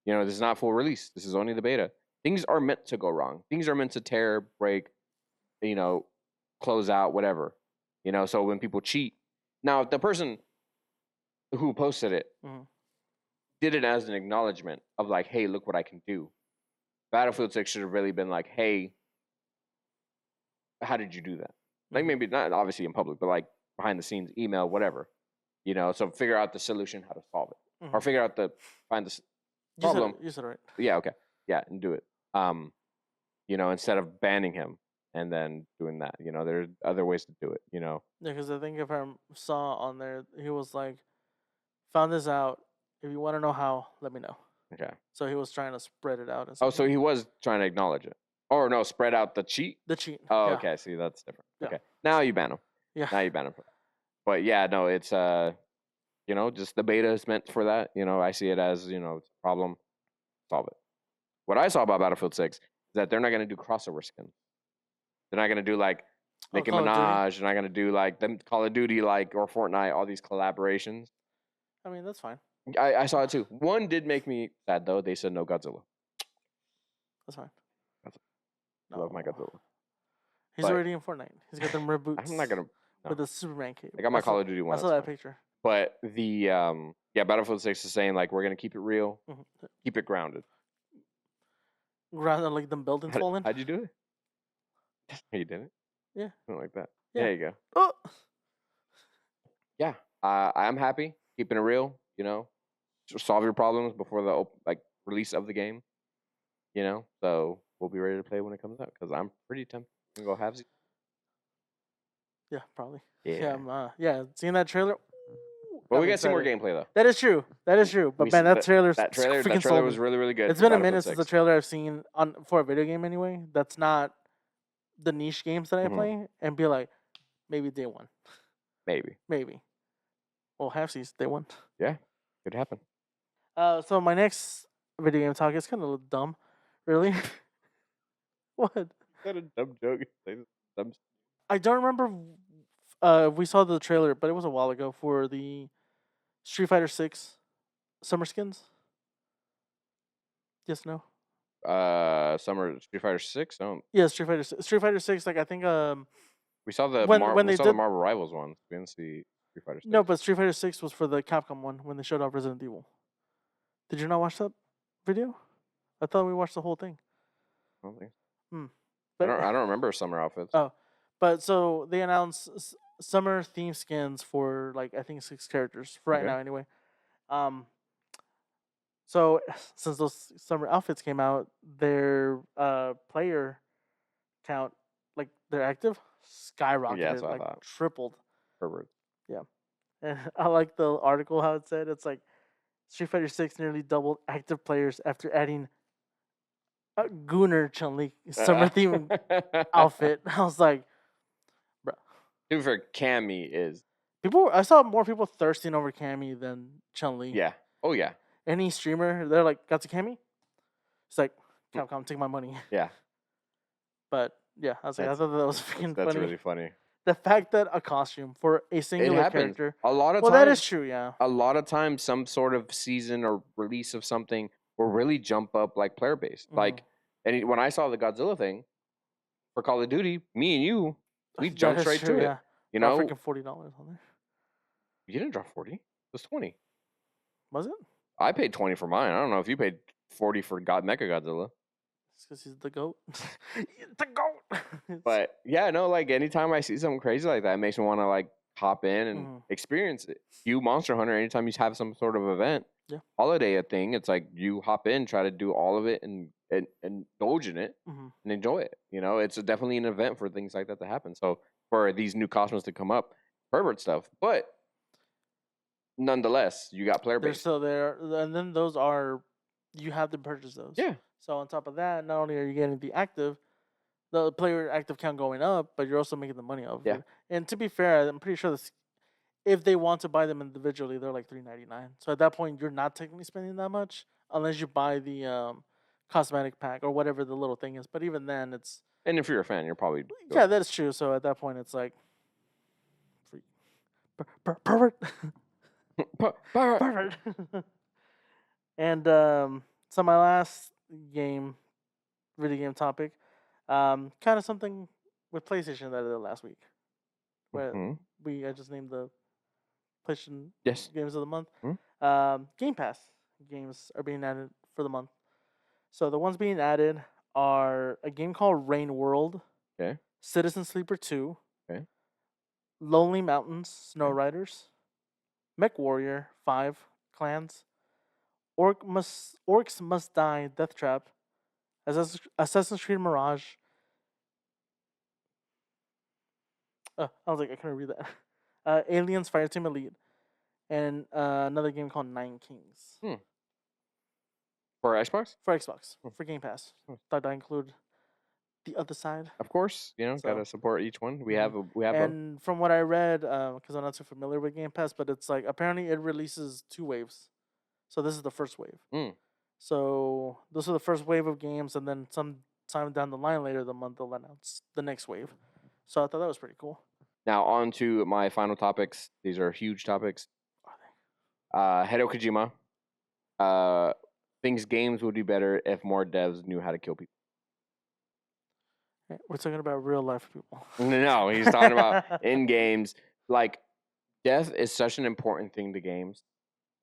This is not full release. This is only the beta. Things are meant to go wrong. Things are meant to tear, break, close out, whatever. So when people cheat, now the person who posted it did it as an acknowledgement of like, hey, look what I can do. Battlefield 6 should have really been like, hey, how did you do that? Like maybe not obviously in public, but like behind the scenes, email, whatever. So figure out the solution, how to solve it, or figure out find the problem. You said it right. Yeah, okay, yeah, and do it. Instead of banning him and then doing that, there's other ways to do it. Yeah, because I think if I saw on there, he was like, found this out. If you want to know how, let me know. Okay. So he was trying to spread it out. So he was trying to acknowledge it. Or no, spread out the cheat? The cheat. Oh, yeah. Okay. See, that's different. Yeah. Okay. Now you ban him. Yeah. Now you ban him for that. But yeah, no, it's, just the beta is meant for that. I see it as, it's a problem, solve it. What I saw about Battlefield 6 is that they're not going to do crossover skins. They're not going to do like Nicki Minaj. They're not going to do like them Call of Duty, like, or Fortnite, all these collaborations. I mean, that's fine. I saw it too. One did make me sad though. They said no Godzilla. That's fine. I love my Godzilla. He's already in Fortnite. He's got them red boots. I'm not gonna. With the Superman cape. I got my Call of Duty one. I saw that picture. But the Battlefield 6 is saying like we're gonna keep it real, Mhm. keep it grounded. Rather like them buildings falling. How'd you do it? You did it? Yeah. Something like that. Yeah. There you go. Oh. Yeah. I'm happy keeping it real. You know, solve your problems before the release of the game. You know, so we'll be ready to play when it comes out because I'm pretty tempted to go have. Yeah, probably. Yeah. Yeah, seeing that trailer. But got we me got to see more excited. gameplay though. That is true. That is true. But We man, s- that trailer That trailer freaking sold was me. really really good. It's for been a Battlefield minute since the 6. trailer I've seen for a video game anyway. That's not the niche games that I Mhm. play, and be like, maybe day one, Maybe. Well, half season day one. Could happen. So my next video game talk is kind of dumb, really. What? Is that a dumb joke? Dumb. I don't remember. We saw the trailer, but it was a while ago for the Street Fighter 6 summer skins. Yes, no. Summer Street Fighter 6. Yeah, Street Fighter. Street Fighter 6. Like I think We saw the when they the did Marvel Rivals ones. We didn't see Street Fighter 6. no, but Street Fighter 6 was for the Capcom one when they showed off Resident Evil. Did you not watch that video? I thought we watched the whole thing. I don't think. But, I don't remember summer outfits. Oh, but so they announced summer theme skins for like I think 6 characters for right Okay. now anyway. So since those summer outfits came out, their player count, like their active, skyrocketed, that's what I like thought. tripled. Pervert. And I like the article how it said it's like Street Fighter 6 nearly doubled active players after adding a Gunnar Chun-Li summer theme outfit. I was like, bro. Dude, for Cammy is I saw more people thirsting over Cammy than Chun-Li. yeah. Oh yeah. Any streamer, they're like, got to Cammy? It's like, Capcom, take my money. Yeah. But yeah, I was like, I thought that was freaking That's funny. really funny. The fact that a costume for a singular happens. character. A lot of Well, times, that is true, yeah. a lot of times some sort of season or release of something will really jump up like player base. Like, and when I saw the Godzilla thing for Call of Duty, me and you, we That jumped is straight true, to yeah. it. You Dropped know, freaking $40 on there. you didn't drop 40. It was 20. Was it? I paid 20 for mine. I don't know if you paid 40 for Mecha Godzilla. It's because he's the GOAT. The GOAT! But yeah, no, like anytime I see something crazy like that, it makes me want to like hop in and experience it. You Monster Hunter, anytime you have some sort of event, holiday thing, it's like you hop in, try to do all of it and indulge in it and enjoy it. You know, it's definitely an event for things like that to happen. So for these new costumes to come up, pervert stuff, but nonetheless, you got player They're base. still there. And then those are, you have to purchase those. Yeah. So on top of that, not only are you getting the player active count going up, but you're also making the money off of it. And to be fair, I'm pretty sure if they want to buy them individually, they're like $3.99. So at that point, you're not technically spending that much unless you buy the cosmetic pack or whatever the little thing is. But even then, it's... And if you're a fan, you're probably... Yeah, that's true. So at that point, it's like... Free. Pervert. Pervert. And so my last video game topic, kind of something with PlayStation that I did last week. Where I just named the PlayStation games of the month. Game Pass games are being added for the month. So the ones being added are a game called Rain World, Citizen Sleeper 2, Lonely Mountains, Snow Riders, Mech Warrior 5 Clans, Orcs Must Die, Death Trap, Assassin's Creed Mirage. I was like, I couldn't read that. Aliens Fireteam Elite, and another game called Nine Kings. For Xbox? For Xbox, for Game Pass. Thought I include the other side. Of course, you know, gotta support each one. We have and from what I read, because I'm not too familiar with Game Pass, but it's like apparently it releases 2 waves. So this is the first wave. So those are the first wave of games, and then some time down the line later the month they'll announce the next wave. So I thought that was pretty cool. Now on to my final topics. These are huge topics. Hideo Kojima thinks games would be better if more devs knew how to kill people. We're talking about real life people. No, he's talking about in games. Like death is such an important thing to games,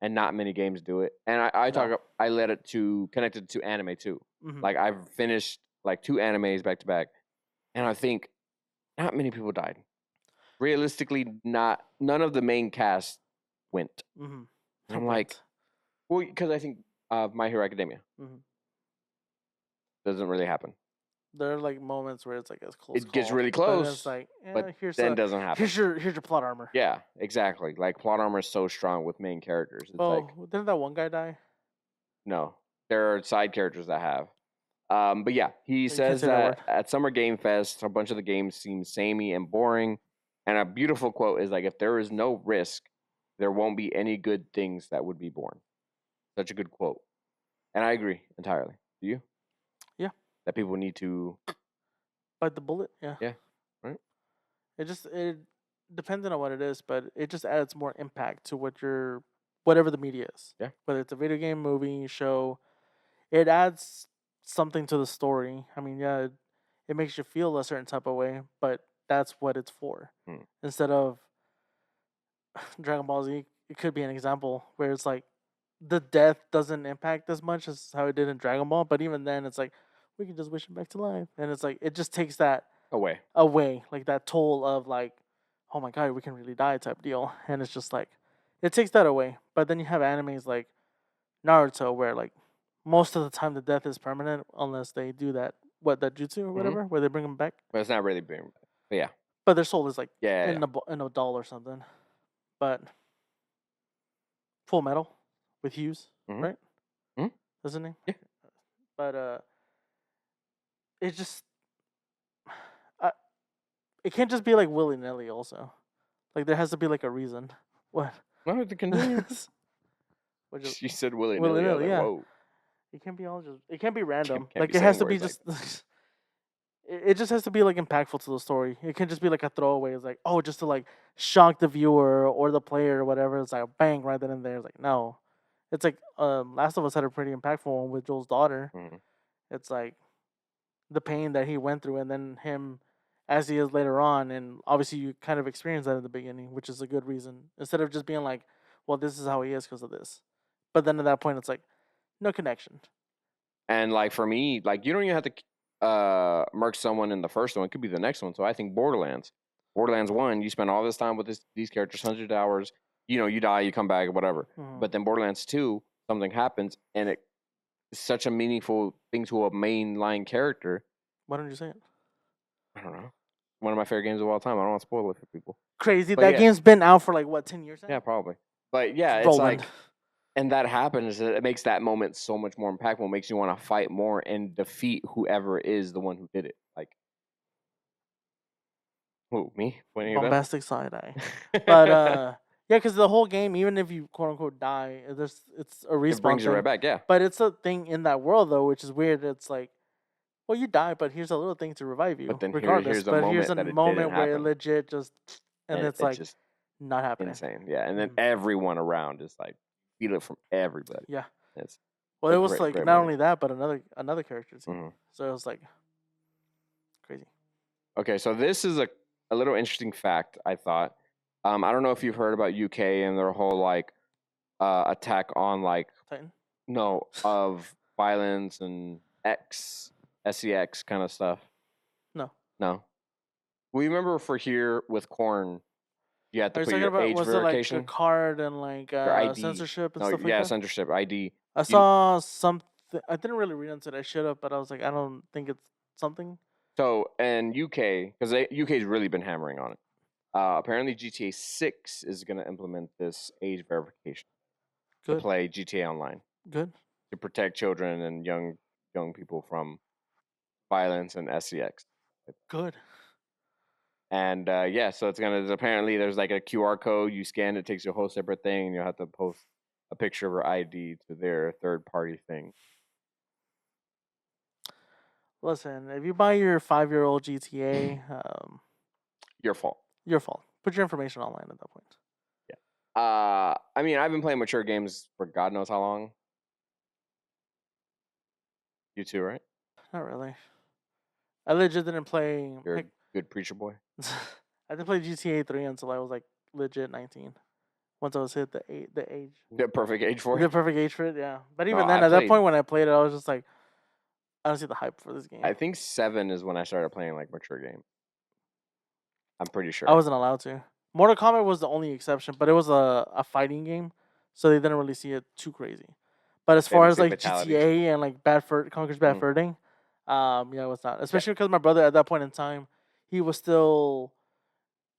and not many games do it. And No. I let it to connected to anime too. Hmm. Like I've finished like 2 animes back to back, and I think not many people died. Realistically, none of the main cast went. Hmm. And I'm like, well, because I think My Hero Academia Hmm. doesn't really happen. There are like moments where it's like a close It gets call, really but then it's close, like, but here's then doesn't happen. here's your plot armor. Yeah, exactly. Like plot armor is so strong with main characters. It's like Didn't that one guy die? no, there are side characters that have. But yeah, he You can't says say that word. that at Summer Game Fest, a bunch of the games seem samey and boring. And a beautiful quote is like, if there is no risk, there won't be any good things that would be born. Such a good quote. And I agree entirely. Do you? Yeah. That people need to, Bite the bullet. Yeah. yeah, right? It depends on what it is, but it just adds more impact to whatever the media is. Yeah. Whether it's a video game, movie, show, it adds something to the story. I mean, yeah, it makes you feel a certain type of way, but that's what it's for. Hmm. Instead of Dragon Ball Z, it could be an example where it's like the death doesn't impact as much as how it did in Dragon Ball, but even then, it's like we can just wish him back to life, and it's like it just takes that Away. like that toll of like, oh my god, we can really die type deal, and it's just like it takes that away. But then you have animes like Naruto where like most of the time the death is permanent unless they do that jutsu or whatever where they bring them back, But it's not really being, but yeah. but their soul is like Yeah. in a doll or something. But Full Metal with Hughes, right? Mhm. That's his name. Yeah. But it just uh, it can't just be like willy nilly. Also, like there has to be like a reason. What? No, to continue. Which is She said willy willy nilly. I was nilly, like, yeah. whoa. It can't be all just. It can't be random. Can't Like be it has saying to be words like just. It just has to be like impactful to the story. It can't just be like a throwaway. It's like, oh, just to like shock the viewer or the player or whatever. It's like bang right then and there. It's like no, it's like Last of Us had a pretty impactful one with Joel's daughter. Mhm. It's like the pain that he went through, and then him as he is later on, and obviously you kind of experience that in the beginning, which is a good reason. Instead of just being like, well, this is how he is because of this, but then at that point, it's like no connection. And like for me, like you don't even have to murk someone in the first one. It could be the next one. So I think Borderlands 1, you spend all this time with these characters, hundreds of hours. You know, you die, you come back, whatever. Mhm. But then Borderlands 2, something happens, and it's such a meaningful thing to a mainline character. Why don't you say it? I don't know. One of my favorite games of all time. I don't want to spoil it for people. Crazy. But That yeah. game's been out for like what 10 years now? Yeah, probably. But yeah, it's Roland. like, and that happens. It makes that moment so much more impactful. It makes you want to fight more and defeat whoever is the one who did it. Like, who, me? Pointing at them? Bombastic side eye. But yeah, because the whole game, even if you quote unquote die, it's a respawn it brings you thing. right back. Yeah. But it's a thing in that world though, which is weird. It's like, well, you die, but here's a little thing to revive you, But then regardless. here's a but moment here's a that it moment didn't where it happen. legit just, and it's like just not happening. insane. Yeah, and then Mhm. everyone around is like feel it from everybody. Yeah. It's Well, a it was great, like great not movie. only that, but another character too. Mhm. So it was like crazy. Okay, so this is a little interesting fact, I thought. I don't know if you've heard about UK and their whole like attack on like Titan. of violence and sex kind of stuff. No. We remember for here with Corn, you had to Are you put talking your about age was it like a verification, card and like your ID. censorship and No, stuff like yeah, that? censorship ID. I saw something. I didn't really read into it. I should have, but I was like, I don't think it's something. So in UK, because UK's really been hammering on it. Apparently, GTA 6 is going to implement this age verification to Good. play GTA Online Good. to protect children and young people from violence and sex. Good. And yeah, so it's gonna apparently there's like a QR code you scan, it takes you a whole separate thing, and you'll have to post a picture of your ID to their third party thing. Listen, if you buy your 5-year-old GTA, Your fault. your fault. Put your information online at that point. I mean, I've been playing mature games for God knows how long. You too, right? Not really. I legit didn't play. You're a good preacher boy. I didn't play GTA 3 until I was like legit 19. Once I was hit the age, The perfect age for the it. perfect age for it. Yeah, but No, even then, I at that played. point when I played it, I was just like, I don't see the hype for this game. I think 7 is when I started playing like mature games. I'm pretty sure. I wasn't allowed to. Mortal Kombat was the only exception, but it was a fighting game, so they didn't really see it too crazy. But as They far didn't as see like fatalities. GTA and like Conker's Bad Mhm. Fur Day, yeah, it was not. Especially because my brother at that point in time, he was still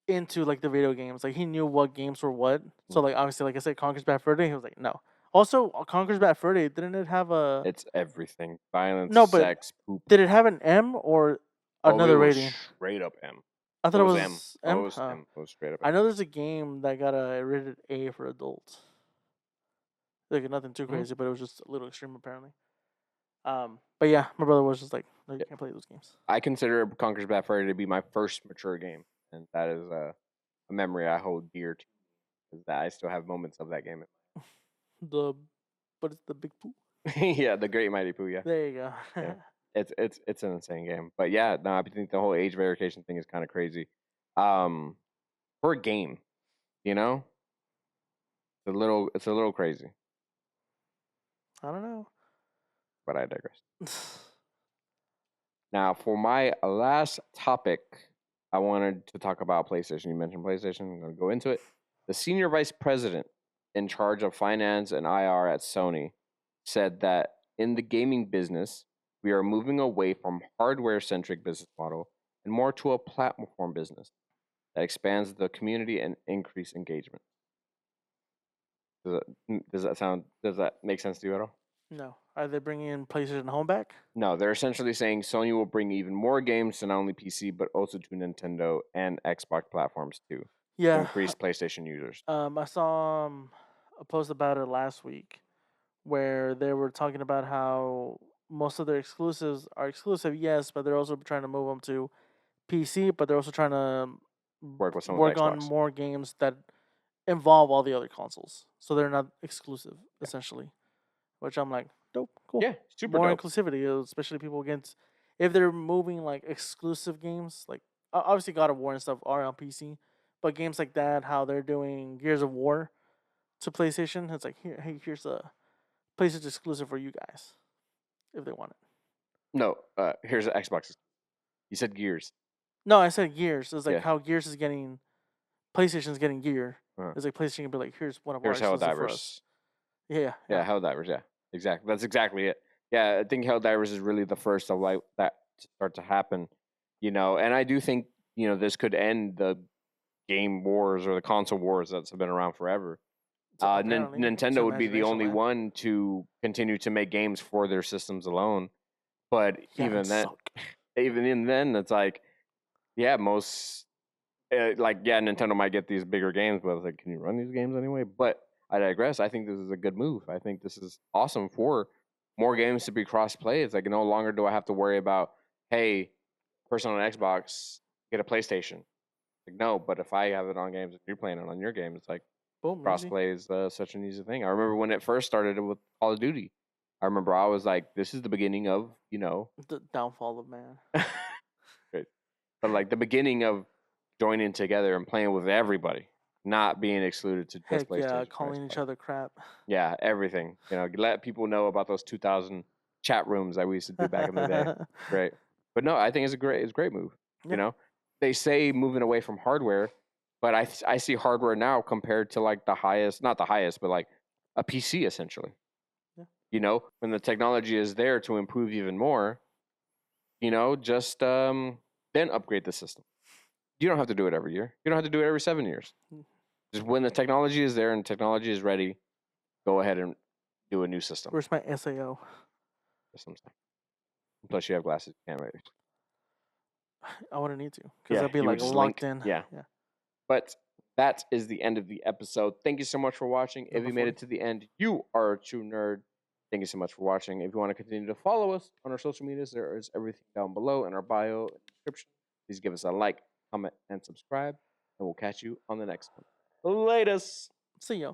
into like the video games. Like he knew what games were what. So like obviously, like I said, Conker's Bad Fur Day, he was like, no. Also, Conker's Bad Fur Day, didn't it have a It's everything. Violence, no? But sex, poop. did it have an M or Oh, it another was rating? straight up M. I It thought it was M. was Oh, it M. was M. It was straight up I M. know there's a game that got a rated A for adults. Like nothing too Mhm. crazy, but it was just a little extreme apparently. But yeah, my brother was just like, no, you Yeah. can't play those games. I consider Conker's Bad Fur Day to be my first mature game, and that is a memory I hold dear to. Is that I still have moments of that game. But it's the big poo. Yeah, the Great Mighty Pooh. Yeah, There you go. yeah. It's an insane game. But yeah, no, I think the whole age verification thing is kind of crazy. For a game, you know, it's a little crazy. I don't know. But I digress. Now, for my last topic, I wanted to talk about PlayStation. You mentioned PlayStation. I'm going to go into it. The senior vice president in charge of finance and IR at Sony said that in the gaming business, we are moving away from hardware-centric business model and more to a platform business that expands the community and increase engagement. Does that make sense to you at all? No. Are they bringing in PlayStation Home back? No, they're essentially saying Sony will bring even more games to not only PC but also to Nintendo and Xbox platforms too, to Yeah. increase PlayStation users. I saw a post about it last week where they were talking about how most of their exclusives are exclusive, yes, but they're also trying to move them to PC, but they're also trying to Work with some work with on Xbox. more games that involve all the other consoles, so they're not exclusive essentially. Which I'm like, dope, cool. Yeah, super More dope. inclusivity, especially people against if they're moving like exclusive games, like obviously God of War and stuff are on PC, but games like that, how they're doing Gears of War to PlayStation, it's like here's a PlayStation exclusive for you guys if they want it. No, here's the Xbox. You said Gears. No, I said Gears. It's like Yeah. how Gears is getting PlayStation's getting Gear. Uh-huh. It's like PlayStation can be like, here's one of Here's our exclusive for us. Helldivers. Yeah, Helldivers. Yeah, exactly. That's exactly it. Yeah, I think Helldivers is really the first of like that to start to happen. You know, and I do think this could end the game wars or the console wars that's been around forever. So apparently, it's Nintendo would be the Imagination only Land. one to continue to make games for their systems alone. But Yeah, even it then, suck. it's like, yeah, Nintendo might get these bigger games, but it's like, can you run these games anyway? But I digress. I think this is a good move. I think this is awesome for more games to be cross-play. It's like no longer do I have to worry about, hey, person on Xbox, get a PlayStation. Like, no, but if I have it on games and you're playing it on your game, it's like Boom, easy. crossplay is such an easy thing. I remember when it first started with Call of Duty. I remember I was like, this is the beginning of, The downfall of man. Great. But like the beginning of joining together and playing with everybody, not being excluded to just Heck PlayStation. yeah, or calling each Xbox. other crap. Yeah, everything. Let people know about those 2000 chat rooms that we used to do back in the day. Great. But no, I think it's a great move. Yeah. They say moving away from hardware, but I see hardware now compared to like not the highest, but like a PC essentially. Yeah. When the technology is there to improve even more, just then upgrade the system. You don't have to do it every year. You don't have to do it every 7 years. Just when the technology is there and technology is ready, go ahead and do a new system. Where's my SAO? Plus, you have glasses. You can't really. I wouldn't need to because I'd be you would like just locked link. in. Yeah. But that is the end of the episode. Thank you so much for watching. If Number you made 40. it to the end, you are a true nerd. Thank you so much for watching. If you want to continue to follow us on our social medias, there is everything down below in our bio and description. Please give us a like, comment, and subscribe, and we'll catch you on the next one. Latest. See ya.